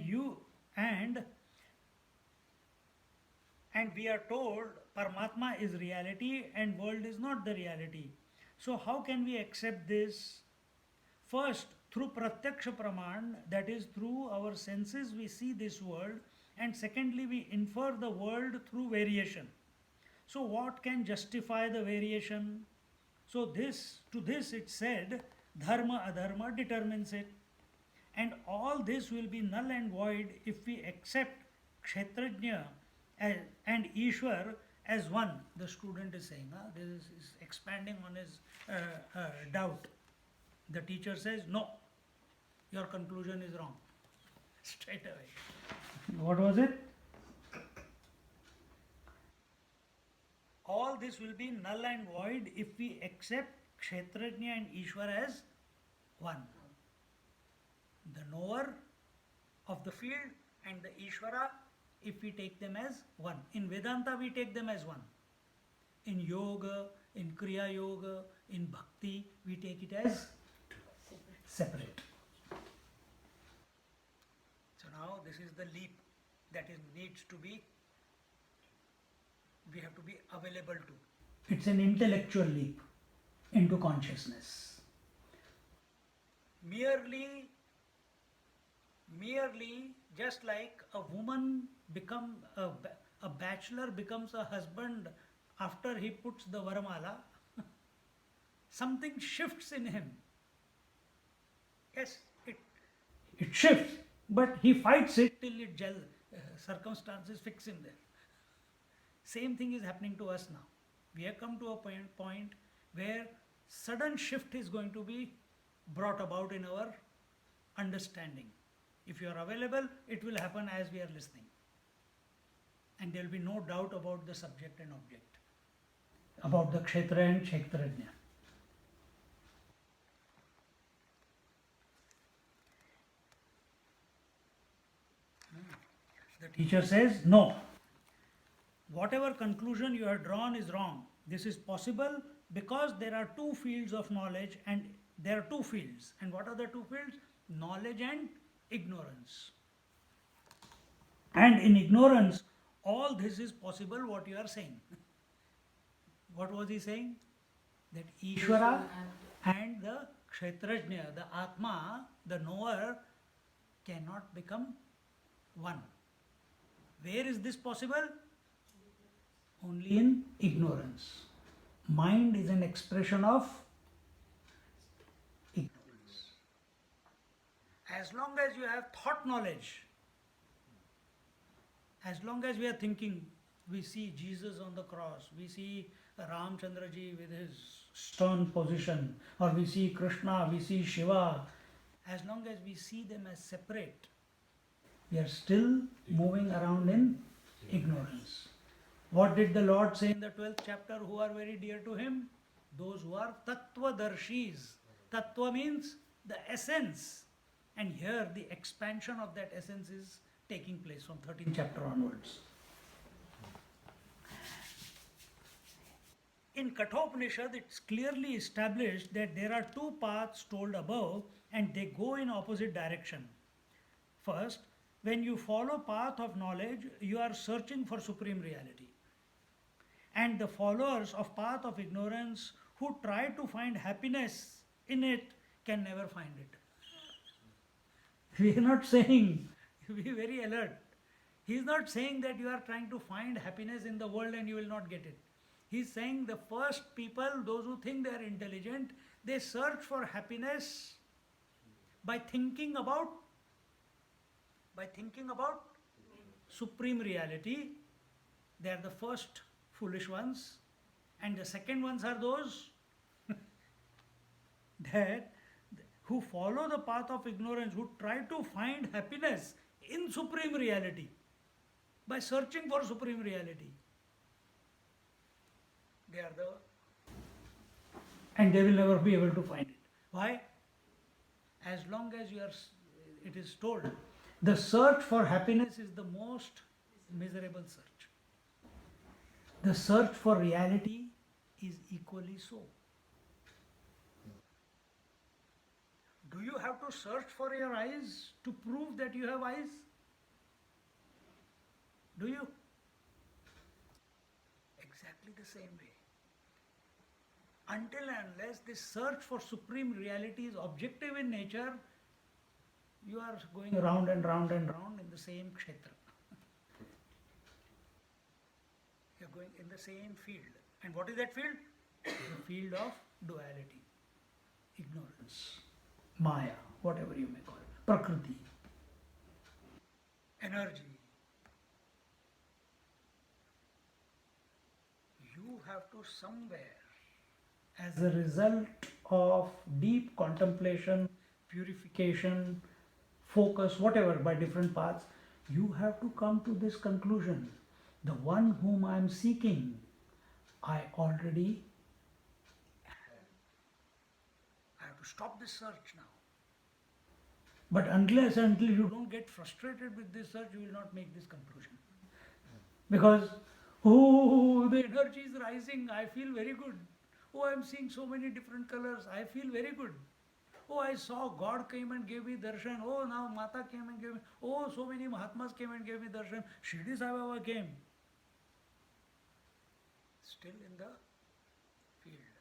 we are told Paramatma is reality and world is not the reality. So how can we accept this? First, through pratyaksha praman, that is through our senses we see this world, and secondly we infer the world through variation. So what can justify the variation? So to this it said, dharma adharma determines it. And all this will be null and void if we accept Kshetrajna and Ishwar as one. The student is saying, this is expanding on his doubt. The teacher says, no, your conclusion is wrong. Straight away. What was it? All this will be null and void if we accept Kshetrajna and Ishwar as one. The knower of the field and the Ishvara, if we take them as one. In Vedanta we take them as one. In yoga, in Kriya Yoga, in Bhakti, we take it as separate. So now this is the leap that needs to be, we have to be available to. It's an intellectual leap into consciousness. merely just like a woman become a bachelor becomes a husband after he puts the varamala, something shifts in him. Yes, it shifts, but he fights it till it gel. Circumstances fix him there. Same thing is happening to us now. We have come to a point where sudden shift is going to be brought about in our understanding. If you are available, it will happen as we are listening. And there will be no doubt about the subject and object, about the Kshetra and Kshetrajna. The teacher says, no. Whatever conclusion you have drawn is wrong. This is possible because there are two fields of knowledge, and there are two fields. And what are the two fields? Knowledge and ignorance. And in ignorance, all this is possible, what you are saying. What was he saying? That Ishvara and the Kshetrajna, the Atma, the knower, cannot become one. Where is this possible? Only in ignorance. Mind is an expression of ignorance. As long as you have thought knowledge, as long as we are thinking, we see Jesus on the cross, we see Ramchandraji with his stern position, or we see Krishna, we see Shiva, as long as we see them as separate, we are still moving around in ignorance. What did the Lord say in the 12th chapter who are very dear to him? Those who are tattva-darshis. Tattva means the essence. And here the expansion of that essence is taking place from 13th chapter onwards. In Kathopanishad, it's clearly established that there are two paths told above and they go in opposite direction. First, when you follow path of knowledge, you are searching for supreme reality. And the followers of path of ignorance who try to find happiness in it can never find it. We are not saying, be very alert. He is not saying that you are trying to find happiness in the world and you will not get it. He is saying the first people, those who think they are intelligent, they search for happiness by thinking about supreme reality. They are the first foolish ones, and the second ones are those that who follow the path of ignorance, who try to find happiness in supreme reality by searching for supreme reality. They are and they will never be able to find it. Why? As long as it is told, the search for happiness is the most miserable search. The search for reality is equally so. Do you have to search for your eyes to prove that you have eyes? Do you? Exactly the same way. Until and unless this search for supreme reality is objective in nature, you are going round and round and round in the same kshetra. You are going in the same field. And what is that field? The field of duality, ignorance, Maya, whatever you may call it, Prakriti, energy. You have to somewhere, as a result of deep contemplation, purification, focus, whatever, by different paths, you have to come to this conclusion. The one whom I am seeking, I already have. I have to stop this search now. But until you don't get frustrated with this search, you will not make this conclusion. Because, oh, the energy is rising, I feel very good. Oh, I am seeing so many different colors, I feel very good. Oh, I saw God came and gave me darshan. Oh, now Mata came and gave me. Oh, so many Mahatmas came and gave me darshan. Shirdi Sai Baba came. Still in the field.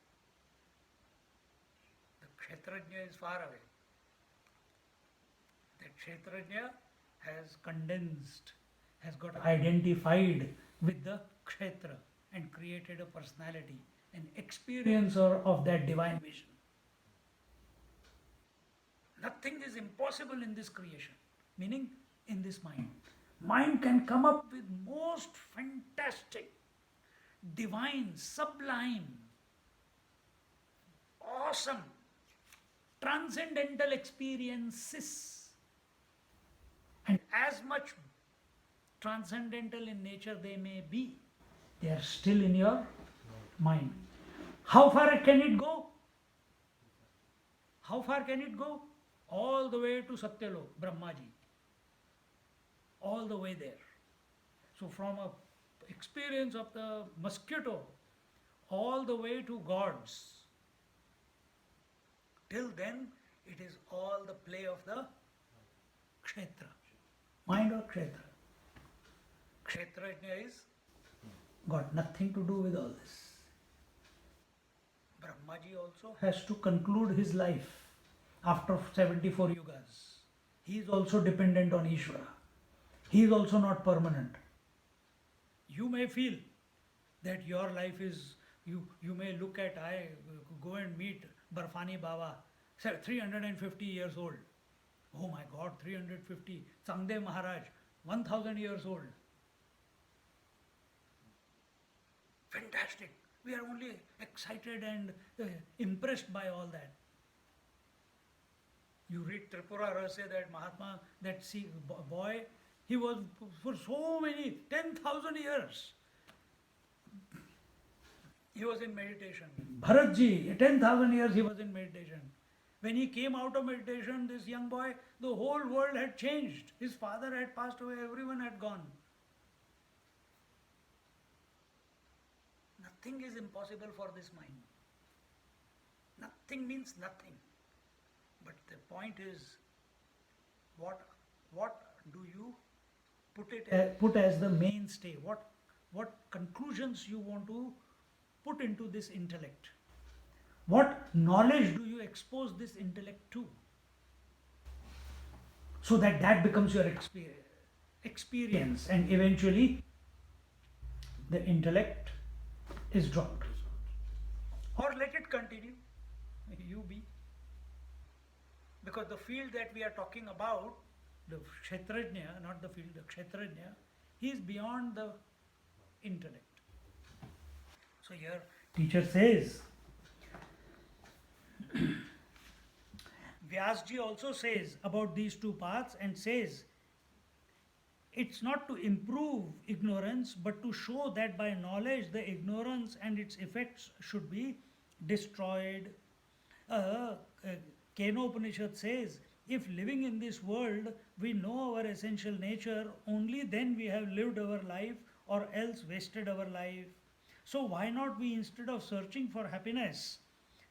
The Kshetrajna is far away. That Kshetrajna has condensed, has got identified with the Kshetra and created a personality, an experiencer of that divine vision. Nothing is impossible in this creation, meaning in this mind. Mind can come up with most fantastic, divine, sublime, awesome, transcendental experiences. And as much transcendental in nature they may be, they are still in your mind. How far can it go? How far can it go? All the way to Satyalok, Brahmaji. All the way there. So from a experience of the mosquito all the way to gods. Till then, it is all the play of the Kshetra. Mind or Kshetra? Kshetrajna is got nothing to do with all this. Brahmaji also has to conclude his life after 74 yugas. He is also dependent on Ishvara. He is also not permanent. You may feel that your life is, you may look at, I go and meet Barfani Baba, 350 years old. Oh my God, 350. Sangdev Maharaj, 1000 years old. Fantastic. We are only excited and impressed by all that. You read Tripura Rahasya, that Mahatma, that boy, he was for so many, 10,000 years. He was in meditation. Bharatji, 10,000 years he was in meditation. When he came out of meditation, this young boy, the whole world had changed. His father had passed away, everyone had gone. Nothing is impossible for this mind. Nothing means nothing. But the point is, what do you put as the mainstay? What conclusions you want to put into this intellect? What knowledge do you expose this intellect to? So that becomes your experience, and eventually the intellect is dropped. Or let it continue. You be. Because the field that we are talking about, the Kshetrajna, not the field, the Kshetrajna, he is beyond the intellect. So here teacher says, Vyasji also says about these two paths and says, it's not to improve ignorance, but to show that by knowledge the ignorance and its effects should be destroyed. Keno Upanishad says, if living in this world we know our essential nature, only then we have lived our life, or else wasted our life. So why not we, instead of searching for happiness,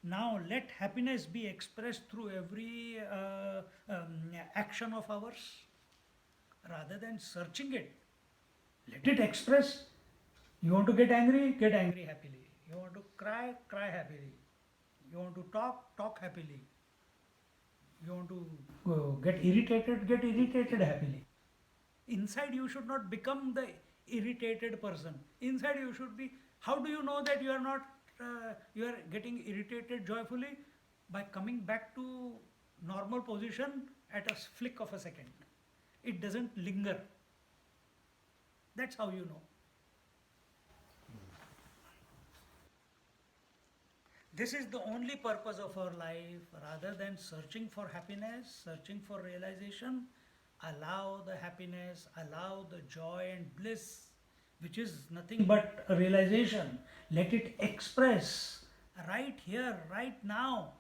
now let happiness be expressed through every action of ours, rather than searching it. Let it express. You want to get angry happily. You want to cry happily. You want to talk happily. You want to get irritated happily. Inside you should not become the irritated person. Inside you should be. How do you know that you are not you are getting irritated joyfully? By coming back to normal position at a flick of a second. It doesn't linger. That's how you know. This is the only purpose of our life. Rather than searching for happiness, searching for realization, allow the happiness, allow the joy and bliss, which is nothing but a realization. Let it express right here, right now,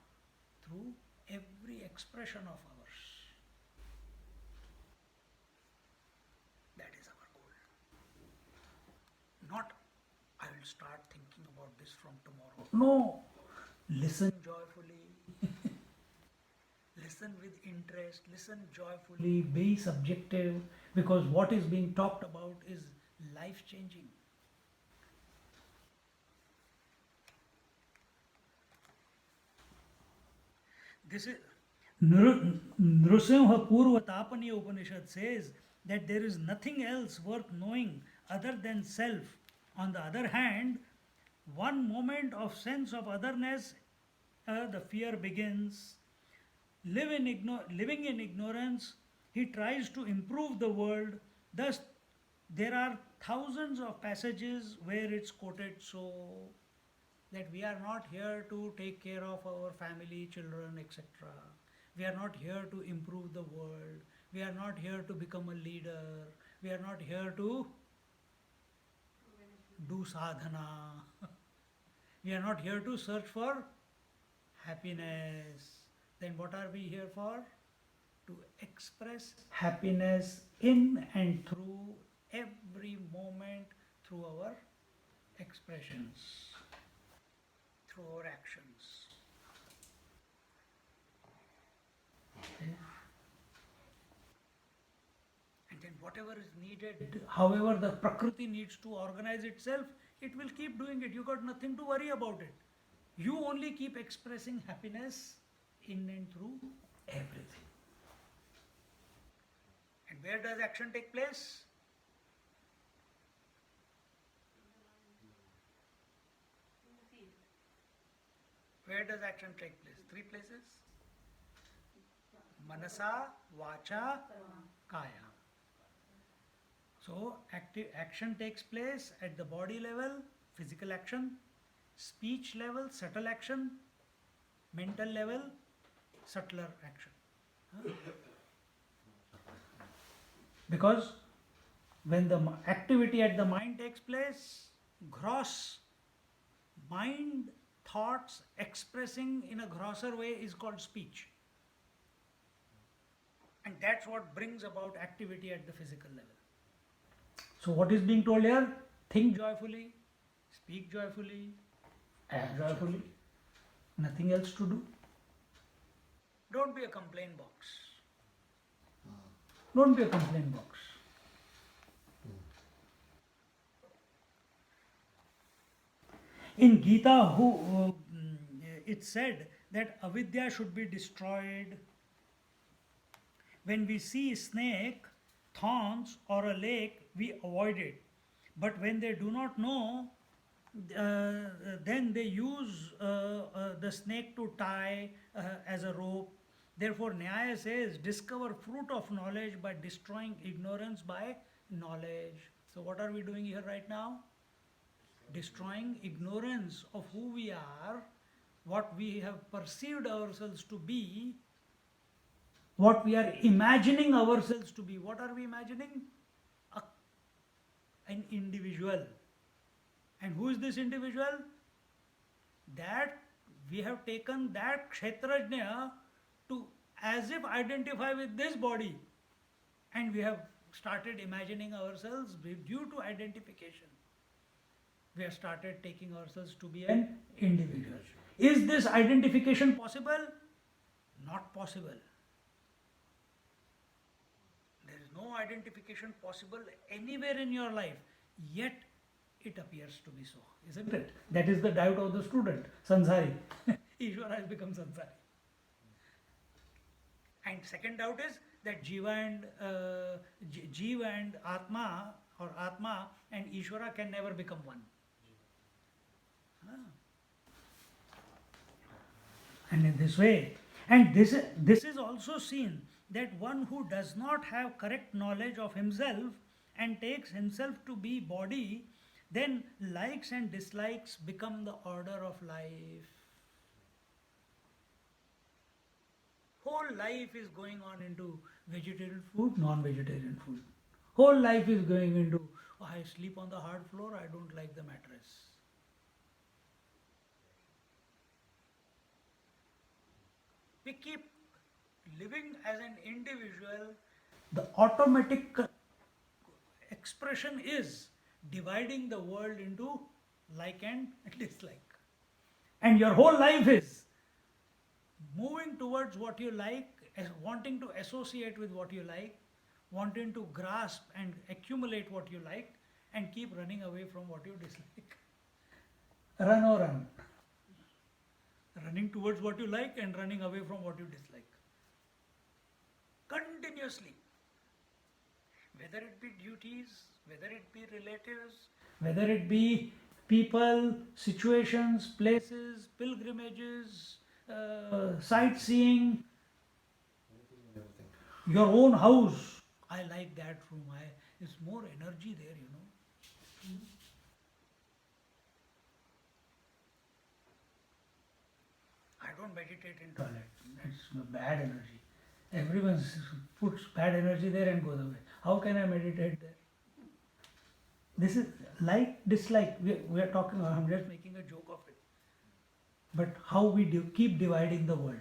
through every expression of ours. That is our goal. Not, I will start thinking about this from tomorrow. No. Listen joyfully. Listen with interest. Listen joyfully. Be subjective, because what is being talked about is life changing. Nrsimha Purva Tapani Upanishad says that there is nothing else worth knowing other than self. On the other hand, one moment of sense of otherness, the fear begins. Living in ignorance, he tries to improve the world. Thus, there are thousands of passages where it's quoted so that we are not here to take care of our family, children, etc. We are not here to improve the world. We are not here to become a leader. We are not here to do sadhana. We are not here to search for happiness. Then what are we here for? To express happiness in and through every moment through our expressions, through our actions. Okay. And then whatever is needed, however the Prakriti needs to organize itself, it will keep doing it. You got nothing to worry about it. You only keep expressing happiness in and through everything. And where does action take place? In the field. Where does action take place? Three places. Manasa, Vacha, Kaya. So action takes place at the body level, physical action, speech level, subtle action, mental level, subtler action. Huh? Because when the activity at the mind takes place, gross mind thoughts expressing in a grosser way is called speech. And that's what brings about activity at the physical level. So what is being told here? Think joyfully, speak joyfully, act joyfully. Nothing else to do. Don't be a complaint box. Don't be a complaint box. In Gita, it said that avidya should be destroyed. When we see snake, thorns or a lake, we avoid it. But when they do not know, then they use the snake to tie as a rope. Therefore, Nyaya says, discover fruit of knowledge by destroying ignorance by knowledge. So, what are we doing here right now? Destroying ignorance of who we are, what we have perceived ourselves to be, what we are imagining ourselves to be. What are we imagining? An individual. And who is this individual? That we have taken that Kshetrajna to as if identify with this body. And we have started imagining ourselves due to identification. We have started taking ourselves to be an individual. Is this identification possible? Not possible. There is no identification possible anywhere in your life, yet it appears to be so, isn't it? That is the doubt of the student, Sansari. Ishvara has become Sansari. And second doubt is that Jiva and Atma or Atma and Ishvara can never become one. And in this way, and this is also seen that one who does not have correct knowledge of himself and takes himself to be body, then likes and dislikes become the order of life. Whole life is going on into vegetarian food, non-vegetarian food. Whole life is going into, oh, I sleep on the hard floor, I don't like the mattress. We keep living as an individual. The automatic expression is dividing the world into like and dislike. And your whole life is moving towards what you like, wanting to associate with what you like, wanting to grasp and accumulate what you like, and keep running away from what you dislike. Run or run. Running towards what you like and running away from what you dislike. continuously. Whether it be duties, whether it be relatives, whether it be people, situations, places, pilgrimages, sightseeing, Anything and everything. your own house. I like that room. There's more energy there, you know. I don't meditate in toilet. That's bad energy. Everyone puts bad energy there and goes away. How can I meditate there? This is like, dislike. We are talking, I'm just making a joke of it. But how we keep dividing the world.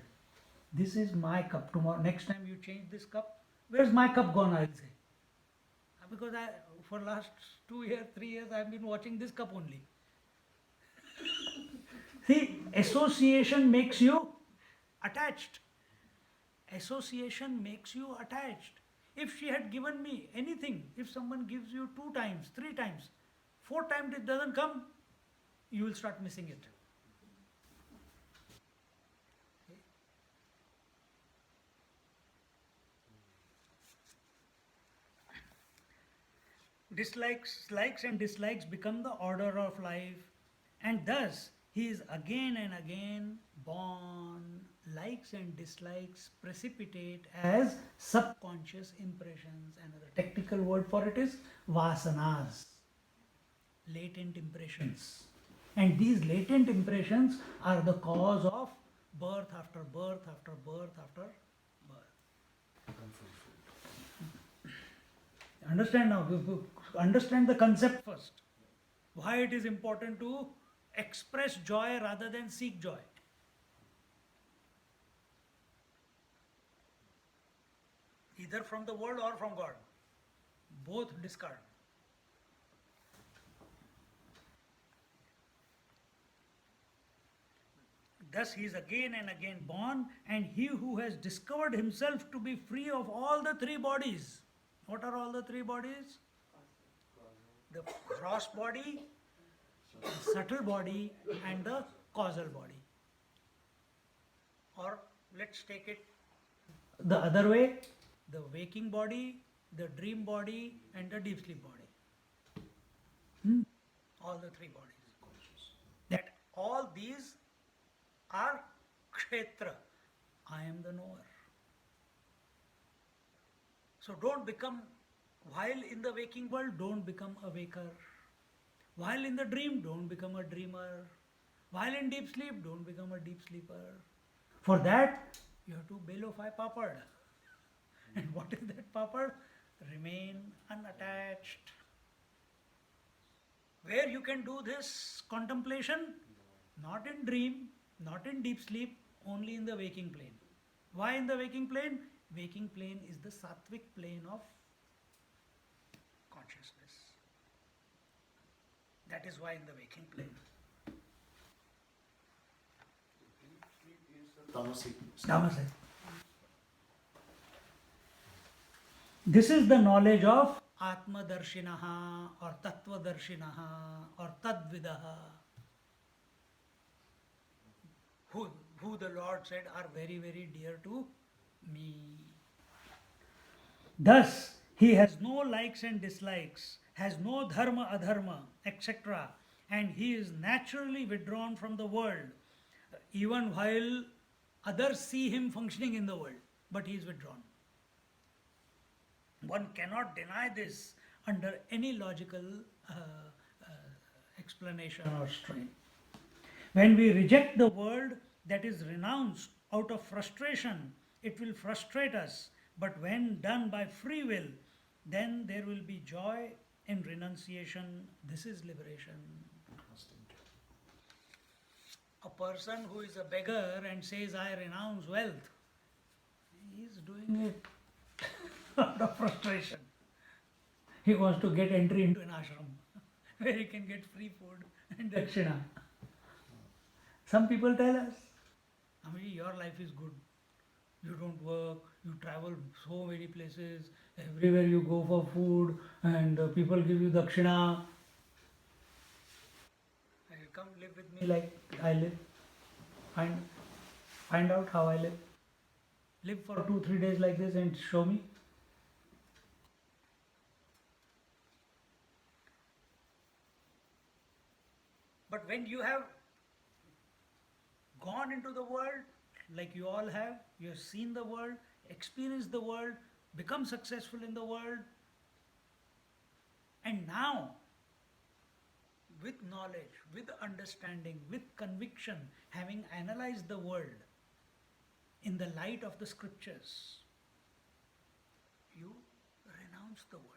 This is my cup. Tomorrow, next time you change this cup, where's my cup gone? I'll say. Because for last 2 years, 3 years, I've been watching this cup only. See, association makes you attached. Association makes you attached. If she had given me anything, if someone gives you 2 times, 3 times, 4 times it doesn't come, you will start missing it. Likes and dislikes become the order of life, and thus he is again and again born. Likes and dislikes precipitate as subconscious impressions. Another technical word for it is vasanas, latent impressions. And these latent impressions are the cause of birth after birth after birth after birth. Understand now, understand the concept first. Why it is important to express joy rather than seek joy. Either from the world or from God. Both discard. Thus he is again and again born, and he who has discovered himself to be free of all the 3 bodies. What are all the 3 bodies? The gross body, the subtle body, and the causal body. Or let's take it the other way, the waking body, the dream body, and the deep sleep body. All the 3 bodies. That all these are Kshetra. I am the knower. So don't become, while in the waking world, don't become a waker. While in the dream, don't become a dreamer. While in deep sleep, don't become a deep sleeper. For that, you have to belofy papad. And what is that papad? Remain unattached. Where you can do this contemplation? Not in dream, not in deep sleep, only in the waking plane. Why in the waking plane? Waking plane is the sattvic plane of consciousness. That is why in the waking plane. Tamasic. Namaste. This is the knowledge of Atma Darshinaha or Tattva Darshinaha or Tadvidaha, who the Lord said are very, very dear to me. Thus, he has no likes and dislikes, has no dharma, adharma, etc., and he is naturally withdrawn from the world, even while others see him functioning in the world, but he is withdrawn. One cannot deny this under any logical explanation or strain. When we reject the world that is renounced out of frustration, it will frustrate us. But when done by free will, then there will be joy in renunciation. This is liberation. A person who is a beggar and says, I renounce wealth, he is doing it out of frustration. He wants to get entry into an ashram where he can get free food and dakshina. Some people tell us, Amiji, your life is good. You don't work, you travel so many places, everywhere you go for food, and people give you dakshina. And you come live with me like I live. Find out how I live. Live for 2-3 days like this and show me when you have gone into the world, like you all have, you have seen the world, experienced the world, become successful in the world, and now, with knowledge, with understanding, with conviction, having analyzed the world in the light of the scriptures, you renounce the world.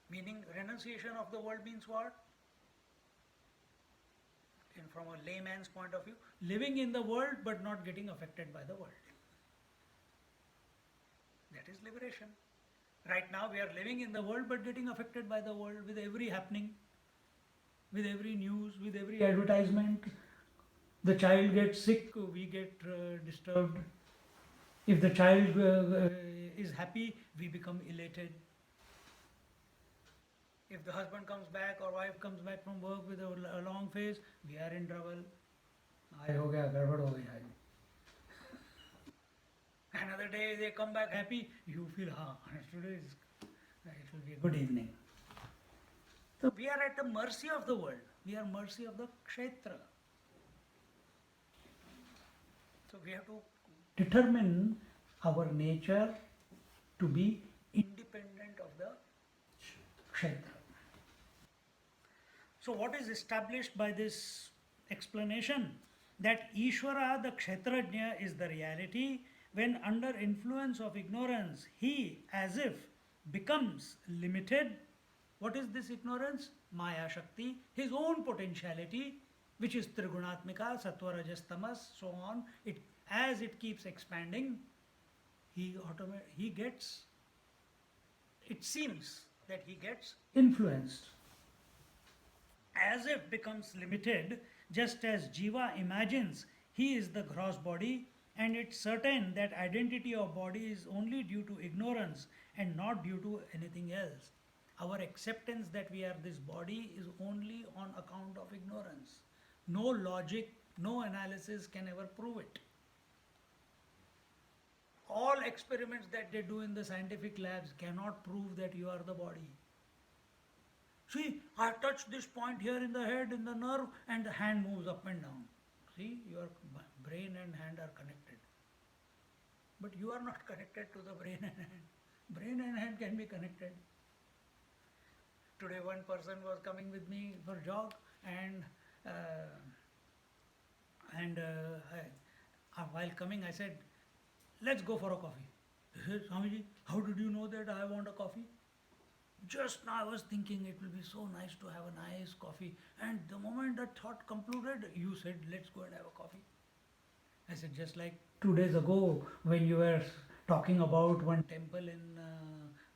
Meaning, renunciation of the world means what? And from a layman's point of view, living in the world but not getting affected by the world. That is liberation. Right now we are living in the world but getting affected by the world with every happening, with every news, with every advertisement. The child gets sick, we get disturbed. If the child is happy, we become elated. If the husband comes back or wife comes back from work with a long face, we are in trouble. Aaj ho gaya, gadbad ho gaya. Another day they come back happy, you feel, today it will be a good evening. So we are at the mercy of the world. We are mercy of the Kshetra. So we have to determine our nature to be independent of the Kshetra. So what is established by this explanation? That Ishvara, the Kshetrajna, is the reality when under influence of ignorance, he as if becomes limited. What is this ignorance? Maya Shakti, his own potentiality, which is Trigunatmika, Sattva, Rajas, Tamas, so on. As it keeps expanding, he gets, it seems that he gets influenced. As if becomes limited, just as Jiva imagines he is the gross body, and it's certain that identity of body is only due to ignorance and not due to anything else. Our acceptance that we are this body is only on account of ignorance. No logic, no analysis can ever prove it. All experiments that they do in the scientific labs cannot prove that you are the body. See, I touch this point here in the head, in the nerve, and the hand moves up and down. See, your brain and hand are connected. But you are not connected to the brain and hand. Brain and hand can be connected. Today one person was coming with me for jog, and while coming I said, let's go for a coffee. He said, Swamiji, how did you know that I want a coffee? Just now I was thinking it will be so nice to have a nice coffee, and the moment that thought concluded, you said, let's go and have a coffee. I said, just like 2 days ago when you were talking about one temple in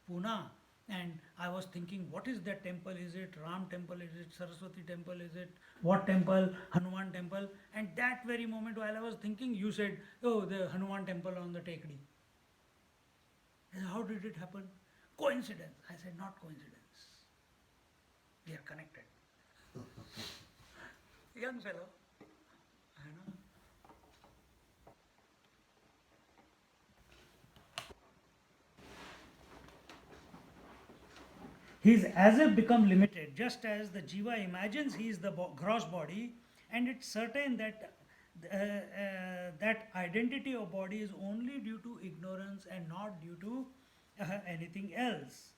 Pune, and I was thinking, what is that temple? Is it Ram temple? Is it Saraswati temple? Is it what temple? Hanuman temple? And that very moment while I was thinking, you said, oh, the Hanuman temple on the Tekdi. I said, how did it happen? Coincidence. I said, not coincidence. We are connected. Young fellow. I know. He's as if become limited, just as the jiva imagines he is the gross body, and it's certain that that identity of body is only due to ignorance and not due to anything else.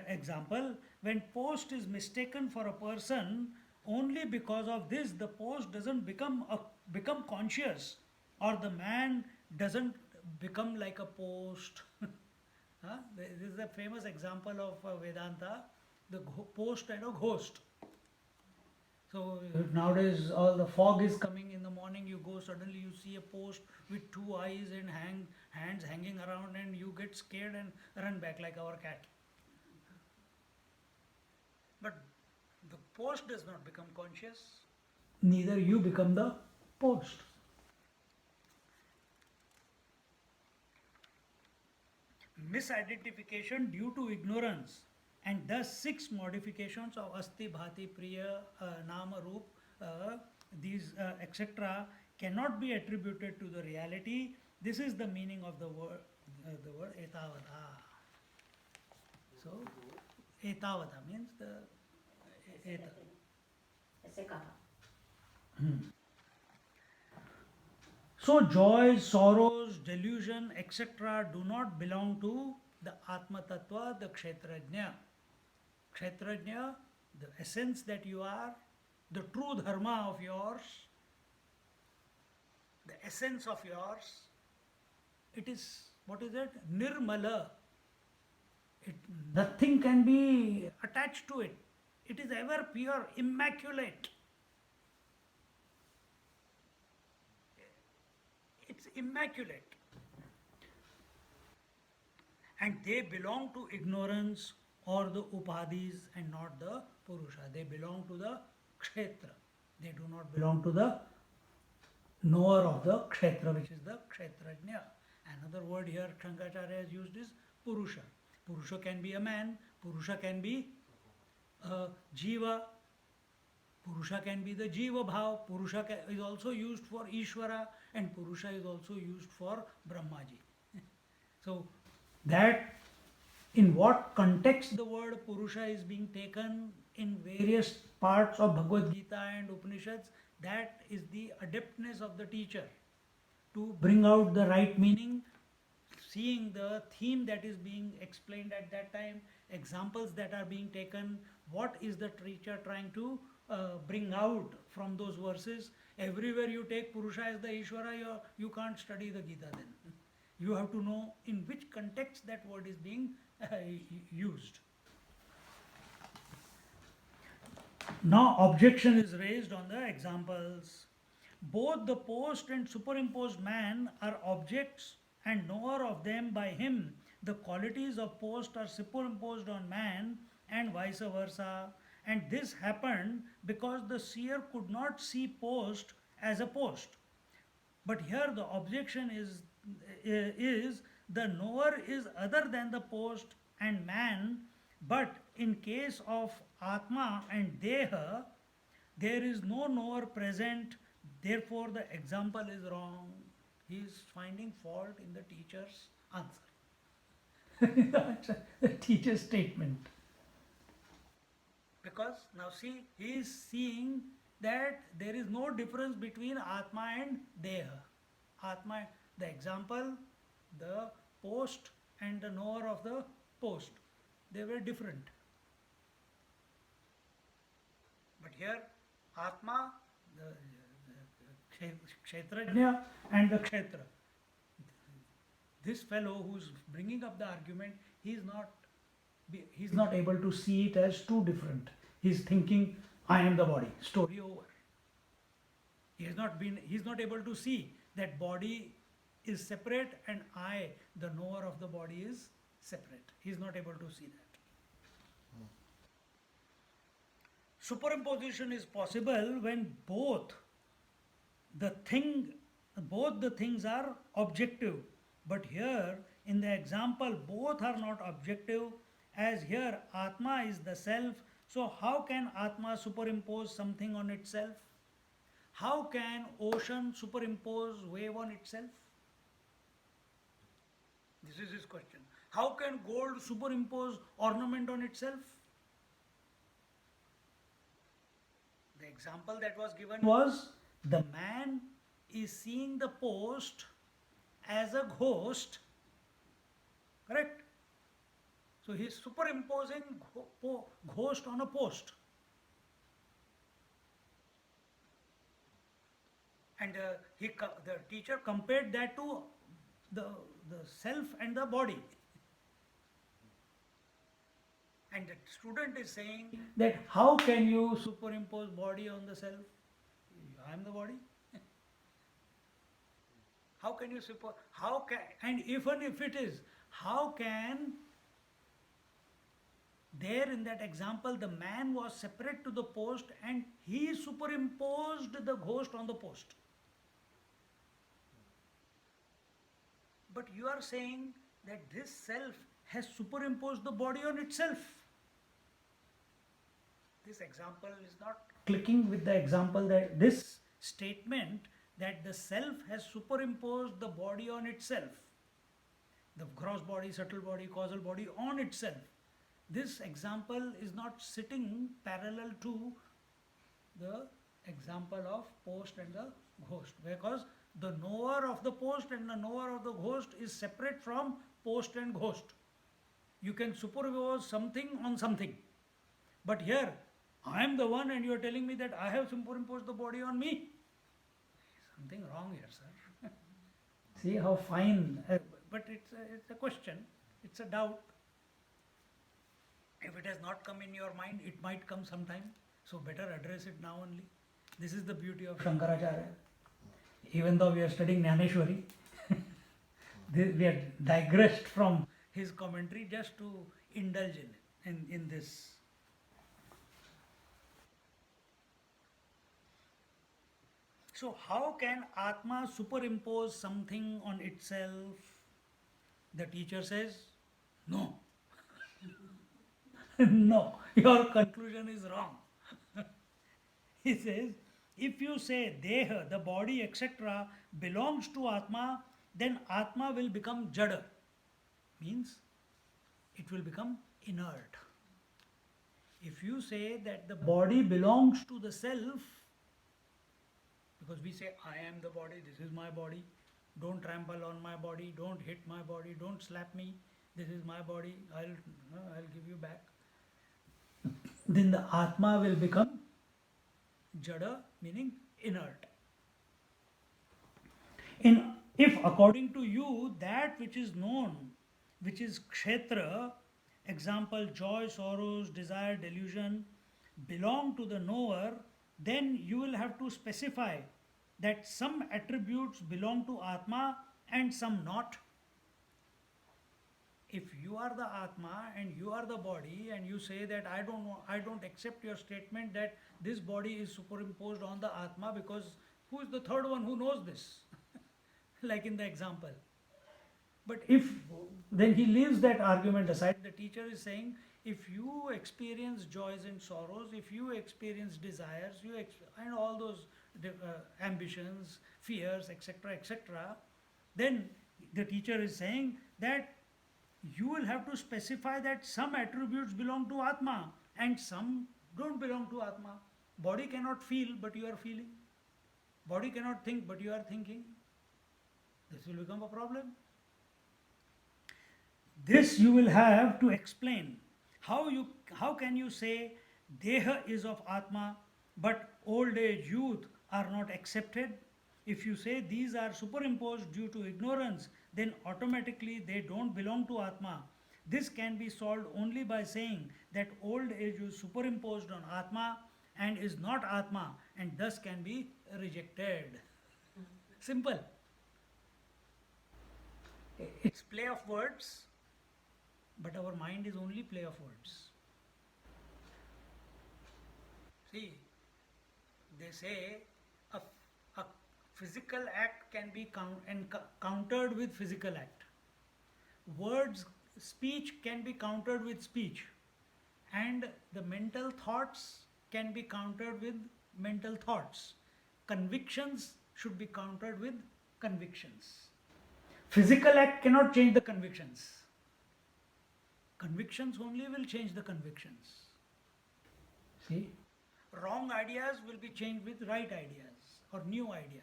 Example, when post is mistaken for a person, only because of this the post doesn't become conscious, or the man doesn't become like a post. This is a famous example of Vedanta, the post and a ghost. So nowadays all the fog is coming in the morning, you go, suddenly you see a post with 2 eyes and hands hanging around, and you get scared and run back like our cat. But the post does not become conscious, neither you become the post. Misidentification due to ignorance, and thus 6 modifications of asti, bhati, priya, nama, roop, these etc. cannot be attributed to the reality. This is the meaning of the word etavata. So, etavata means the eta. ऐसे कहा. So, joys, sorrows, delusion, etc. do not belong to the Atma Tattva, the Kshetrajna. Kshetrajna, the essence that you are, the true dharma of yours, the essence of yours, it is, what is it? Nirmala. Nothing can be attached to it. It is ever pure, immaculate. It's immaculate. And they belong to ignorance or the upadhis and not the purusha. They belong to the kshetra. They do not belong to the knower of the kshetra, which is the kshetrajna. Another word here Shankaracharya has used is purusha. Purusha can be a man, purusha can be a jiva, purusha can be the jiva bhav, purusha is also used for Ishvara, and purusha is also used for Brahmaji. So that in what context the word purusha is being taken in various parts of Bhagavad Gita and Upanishads, that is the adeptness of the teacher to bring out the right meaning, seeing the theme that is being explained at that time, examples that are being taken, what is the teacher trying to bring out from those verses. Everywhere you take Purusha as the Ishvara, you can't study the Gita then. You have to know in which context that word is being used. Now objection is raised on the examples. Both the post and superimposed man are objects and knower of them by him. The qualities of post are superimposed on man and vice versa. And this happened because the seer could not see post as a post. But here the objection is the knower is other than the post and man, but in case of Atma and Deha, there is no knower present, therefore the example is wrong. He is finding fault in the teacher's answer. The teacher's statement. Because now see, he is seeing that there is no difference between Atma and Deha. Atma, the example, the post and the knower of the post, they were different. But here, Atma, the Kshetrajna and the Kshetra. This fellow who is bringing up the argument, he is not able to see it as two different. He is thinking, I am the body. Story over. He is not able to see that body is separate and I, the knower of the body, is separate. He is not able to see that. Superimposition is possible when both the things are objective. But here, in the example, both are not objective, as here Atma is the self. So how can Atma superimpose something on itself? How can ocean superimpose wave on itself? This is his question. How can gold superimpose ornament on itself? The example that was given was the man is seeing the post as a ghost, correct? So he is superimposing ghost on a post. And the teacher compared that to the self and the body. And the student is saying that how can you superimpose body on the self? I am the body. How can you and even if it is, how can there in that example the man was separate to the post and he superimposed the ghost on the post? But you are saying that this self has superimposed the body on itself. This example is not clicking with the example that this statement that the self has superimposed the body on itself, the gross body, subtle body, causal body on itself. this example is not sitting parallel to the example of post and the ghost, because the knower of the post and the knower of the ghost is separate from post and ghost. You can superimpose something on something, but here I am the one and you are telling me that I have superimposed the body on me. Something wrong here, sir. See how fine, but it's a question, it's a doubt. If it has not come in your mind, it might come sometime. So better address it now only. This is the beauty of Shankaracharya. Even though we are studying Gyaneshwari, we are digressed from his commentary just to indulge in this. So how can Atma superimpose something on itself? The teacher says, no. No, your conclusion is wrong. He says, if you say Deha, the body, etc., belongs to Atma, then Atma will become Jada. Means it will become inert. If you say that the body belongs to the self, because we say, I am the body, this is my body, don't trample on my body, don't hit my body, don't slap me, this is my body, I'll give you back. Then the Atma will become Jada, meaning inert. If according to you, that which is known, which is Kshetra, example, joy, sorrows, desire, delusion, belong to the knower, then you will have to specify that some attributes belong to Atma and some not. If you are the Atma and you are the body and you say that I don't accept your statement that this body is superimposed on the Atma, because who is the third one who knows this? Like in the example. But then he leaves that argument aside. The teacher is saying, if you experience joys and sorrows, if you experience desires, and all those ambitions, fears, etc., then the teacher is saying that you will have to specify that some attributes belong to Atma and some don't belong to Atma. Body cannot feel, but you are feeling. Body cannot think, but you are thinking. This will become a problem. This you will have to explain. How can you say Deha is of Atma, but old age, youth are not accepted? If you say these are superimposed due to ignorance, then automatically they don't belong to Atma. This can be solved only by saying that old age is superimposed on Atma and is not Atma, and thus can be rejected. Simple. It's play of words, but our mind is only play of words. See, they say a physical act can be countered with physical act. Speech can be countered with speech. And the mental thoughts can be countered with mental thoughts. Convictions should be countered with convictions. Physical act cannot change the convictions. Convictions only will change the convictions. See? Wrong ideas will be changed with right ideas or new ideas.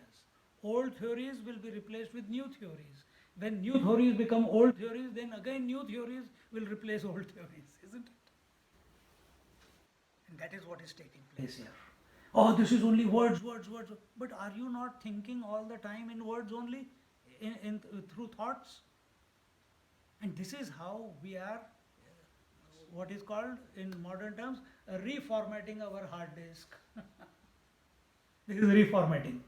Old theories will be replaced with new theories. When new theories become old theories, then again new theories will replace old theories, isn't it? And that is what is taking place here. Oh, this is only words. But are you not thinking all the time in words only, through thoughts? And this is how we are, what is called in modern terms, reformatting our hard disk. This is reformatting.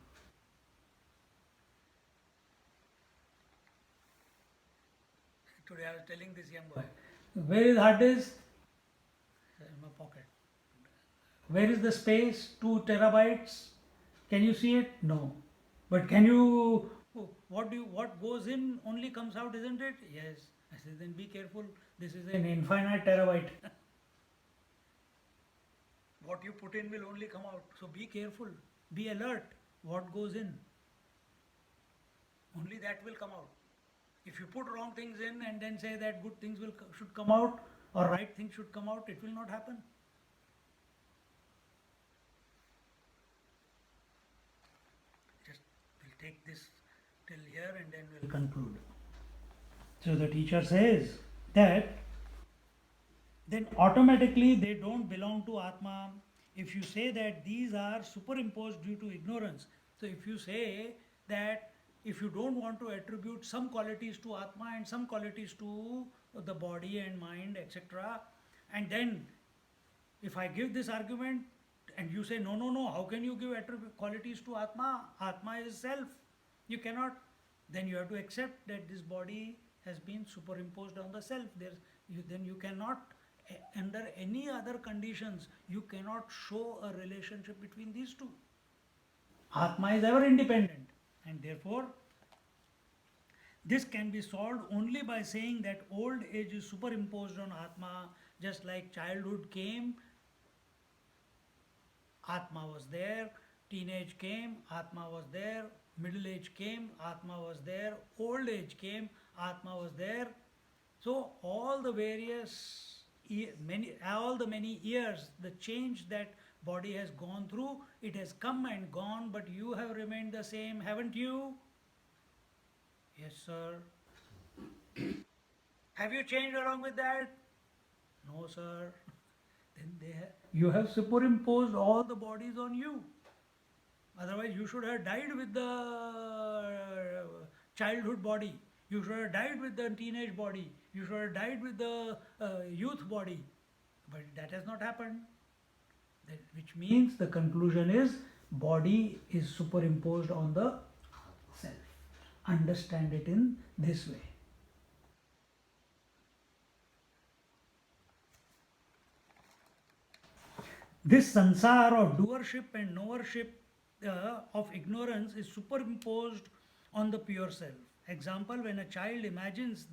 Today I was telling this young boy, where is hard disk? In my pocket. Where is the space? 2 terabytes. Can you see it? No. But can you? What goes in only comes out, isn't it? Yes. I said, then be careful. This is an infinite terabyte. What you put in will only come out. So be careful. Be alert. What goes in? Only that will come out. If you put wrong things in and then say that good things should come out, or right things should come out, it will not happen. Just we'll take this till here and then we'll conclude. So the teacher says that then automatically they don't belong to Atma. If you say that these are superimposed due to ignorance, so if you say that if you don't want to attribute some qualities to Atma and some qualities to the body and mind, etc., and then if I give this argument and you say, no, no, no, how can you give qualities to Atma? Atma is self. You cannot. Then you have to accept that this body has been superimposed on the self. Then you cannot, under any other conditions, you cannot show a relationship between these two. Atma is ever independent, and therefore this can be solved only by saying that old age is superimposed on Atma, just like childhood came, Atma was there, teenage came, Atma was there, middle age came, Atma was there, old age came, Atma was there. So all the many years, the change that body has gone through, it has come and gone, but you have remained the same, haven't you? Yes, sir. Have you changed along with that? No, sir. Then you have superimposed all the bodies on you. Otherwise, you should have died with the childhood body. You should have died with the teenage body. You should have died with the youth body. But that has not happened. Which means the conclusion is body is superimposed on the self. Understand it in this way. This sansar of doership and knowership of ignorance is superimposed on the pure self. Example, when a child imagines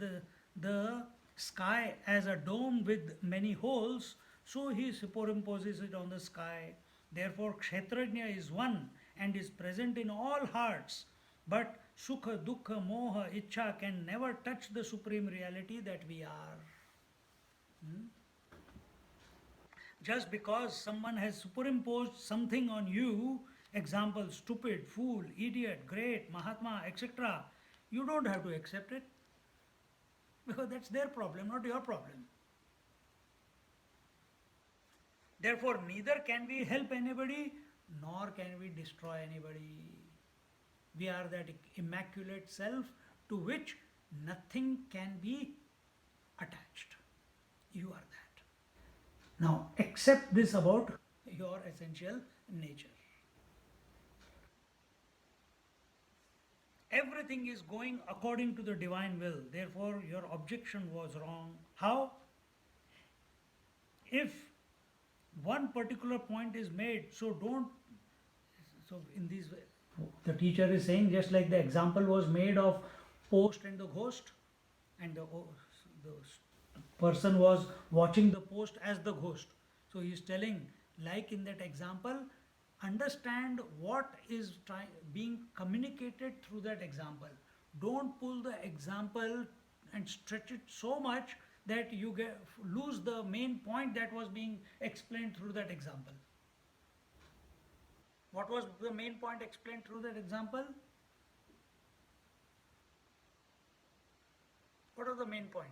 the sky as a dome with many holes, so he superimposes it on the sky. Therefore, Kshetrajna is one and is present in all hearts. But Sukha, Dukkha, Moha, Ichha can never touch the supreme reality that we are. Just because someone has superimposed something on you, example, stupid, fool, idiot, great, Mahatma, etc., you don't have to accept it. Because that's their problem, not your problem. Therefore, neither can we help anybody, nor can we destroy anybody. We are that immaculate self to which nothing can be attached. You are that. Now, accept this about your essential nature. Everything is going according to the divine will. Therefore, your objection was wrong. How? If one particular point is made, so in this way, the teacher is saying, just like the example was made of post and the ghost, and the person was watching the post as the ghost. So he is telling, like in that example, understand what is being communicated through that example. Don't pull the example and stretch it so much that you lose the main point that was being explained through that example. What was the main point explained through that example? What was the main point?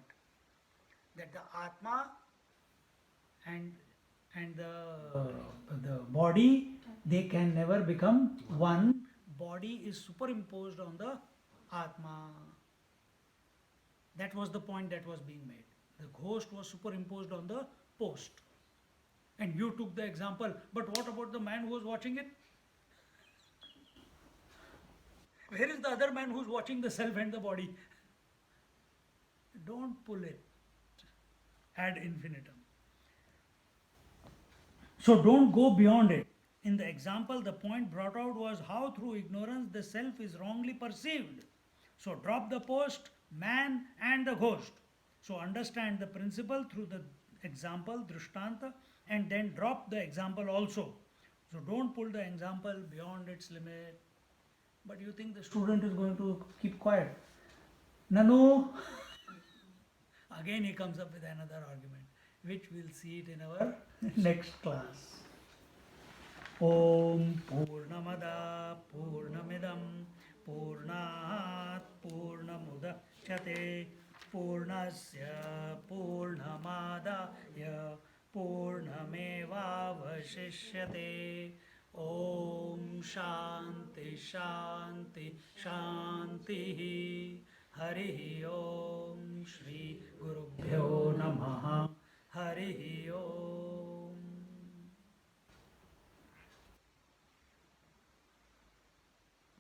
That the Atma and the body, they can never become one. Body is superimposed on the Atma. That was the point that was being made. The ghost was superimposed on the post. And you took the example, but what about the man who was watching it? Where is the other man who's watching the self and the body? Don't pull it ad infinitum. So don't go beyond it. In the example, the point brought out was how through ignorance the self is wrongly perceived. So drop the post, man and the ghost. So understand the principle through the example, drishtanta, and then drop the example also. So don't pull the example beyond its limit. But you think the student is going to keep quiet. Nanu. Again he comes up with another argument. which we'll see it in our next class. Om Purnamada Purnamidam Purnat Purnamudachyate Purnasya Purnamadaya Purnamevavashishyate. Om Shanti Shanti Shanti. Hari Om Shri Gurubhyo Namaha. Hari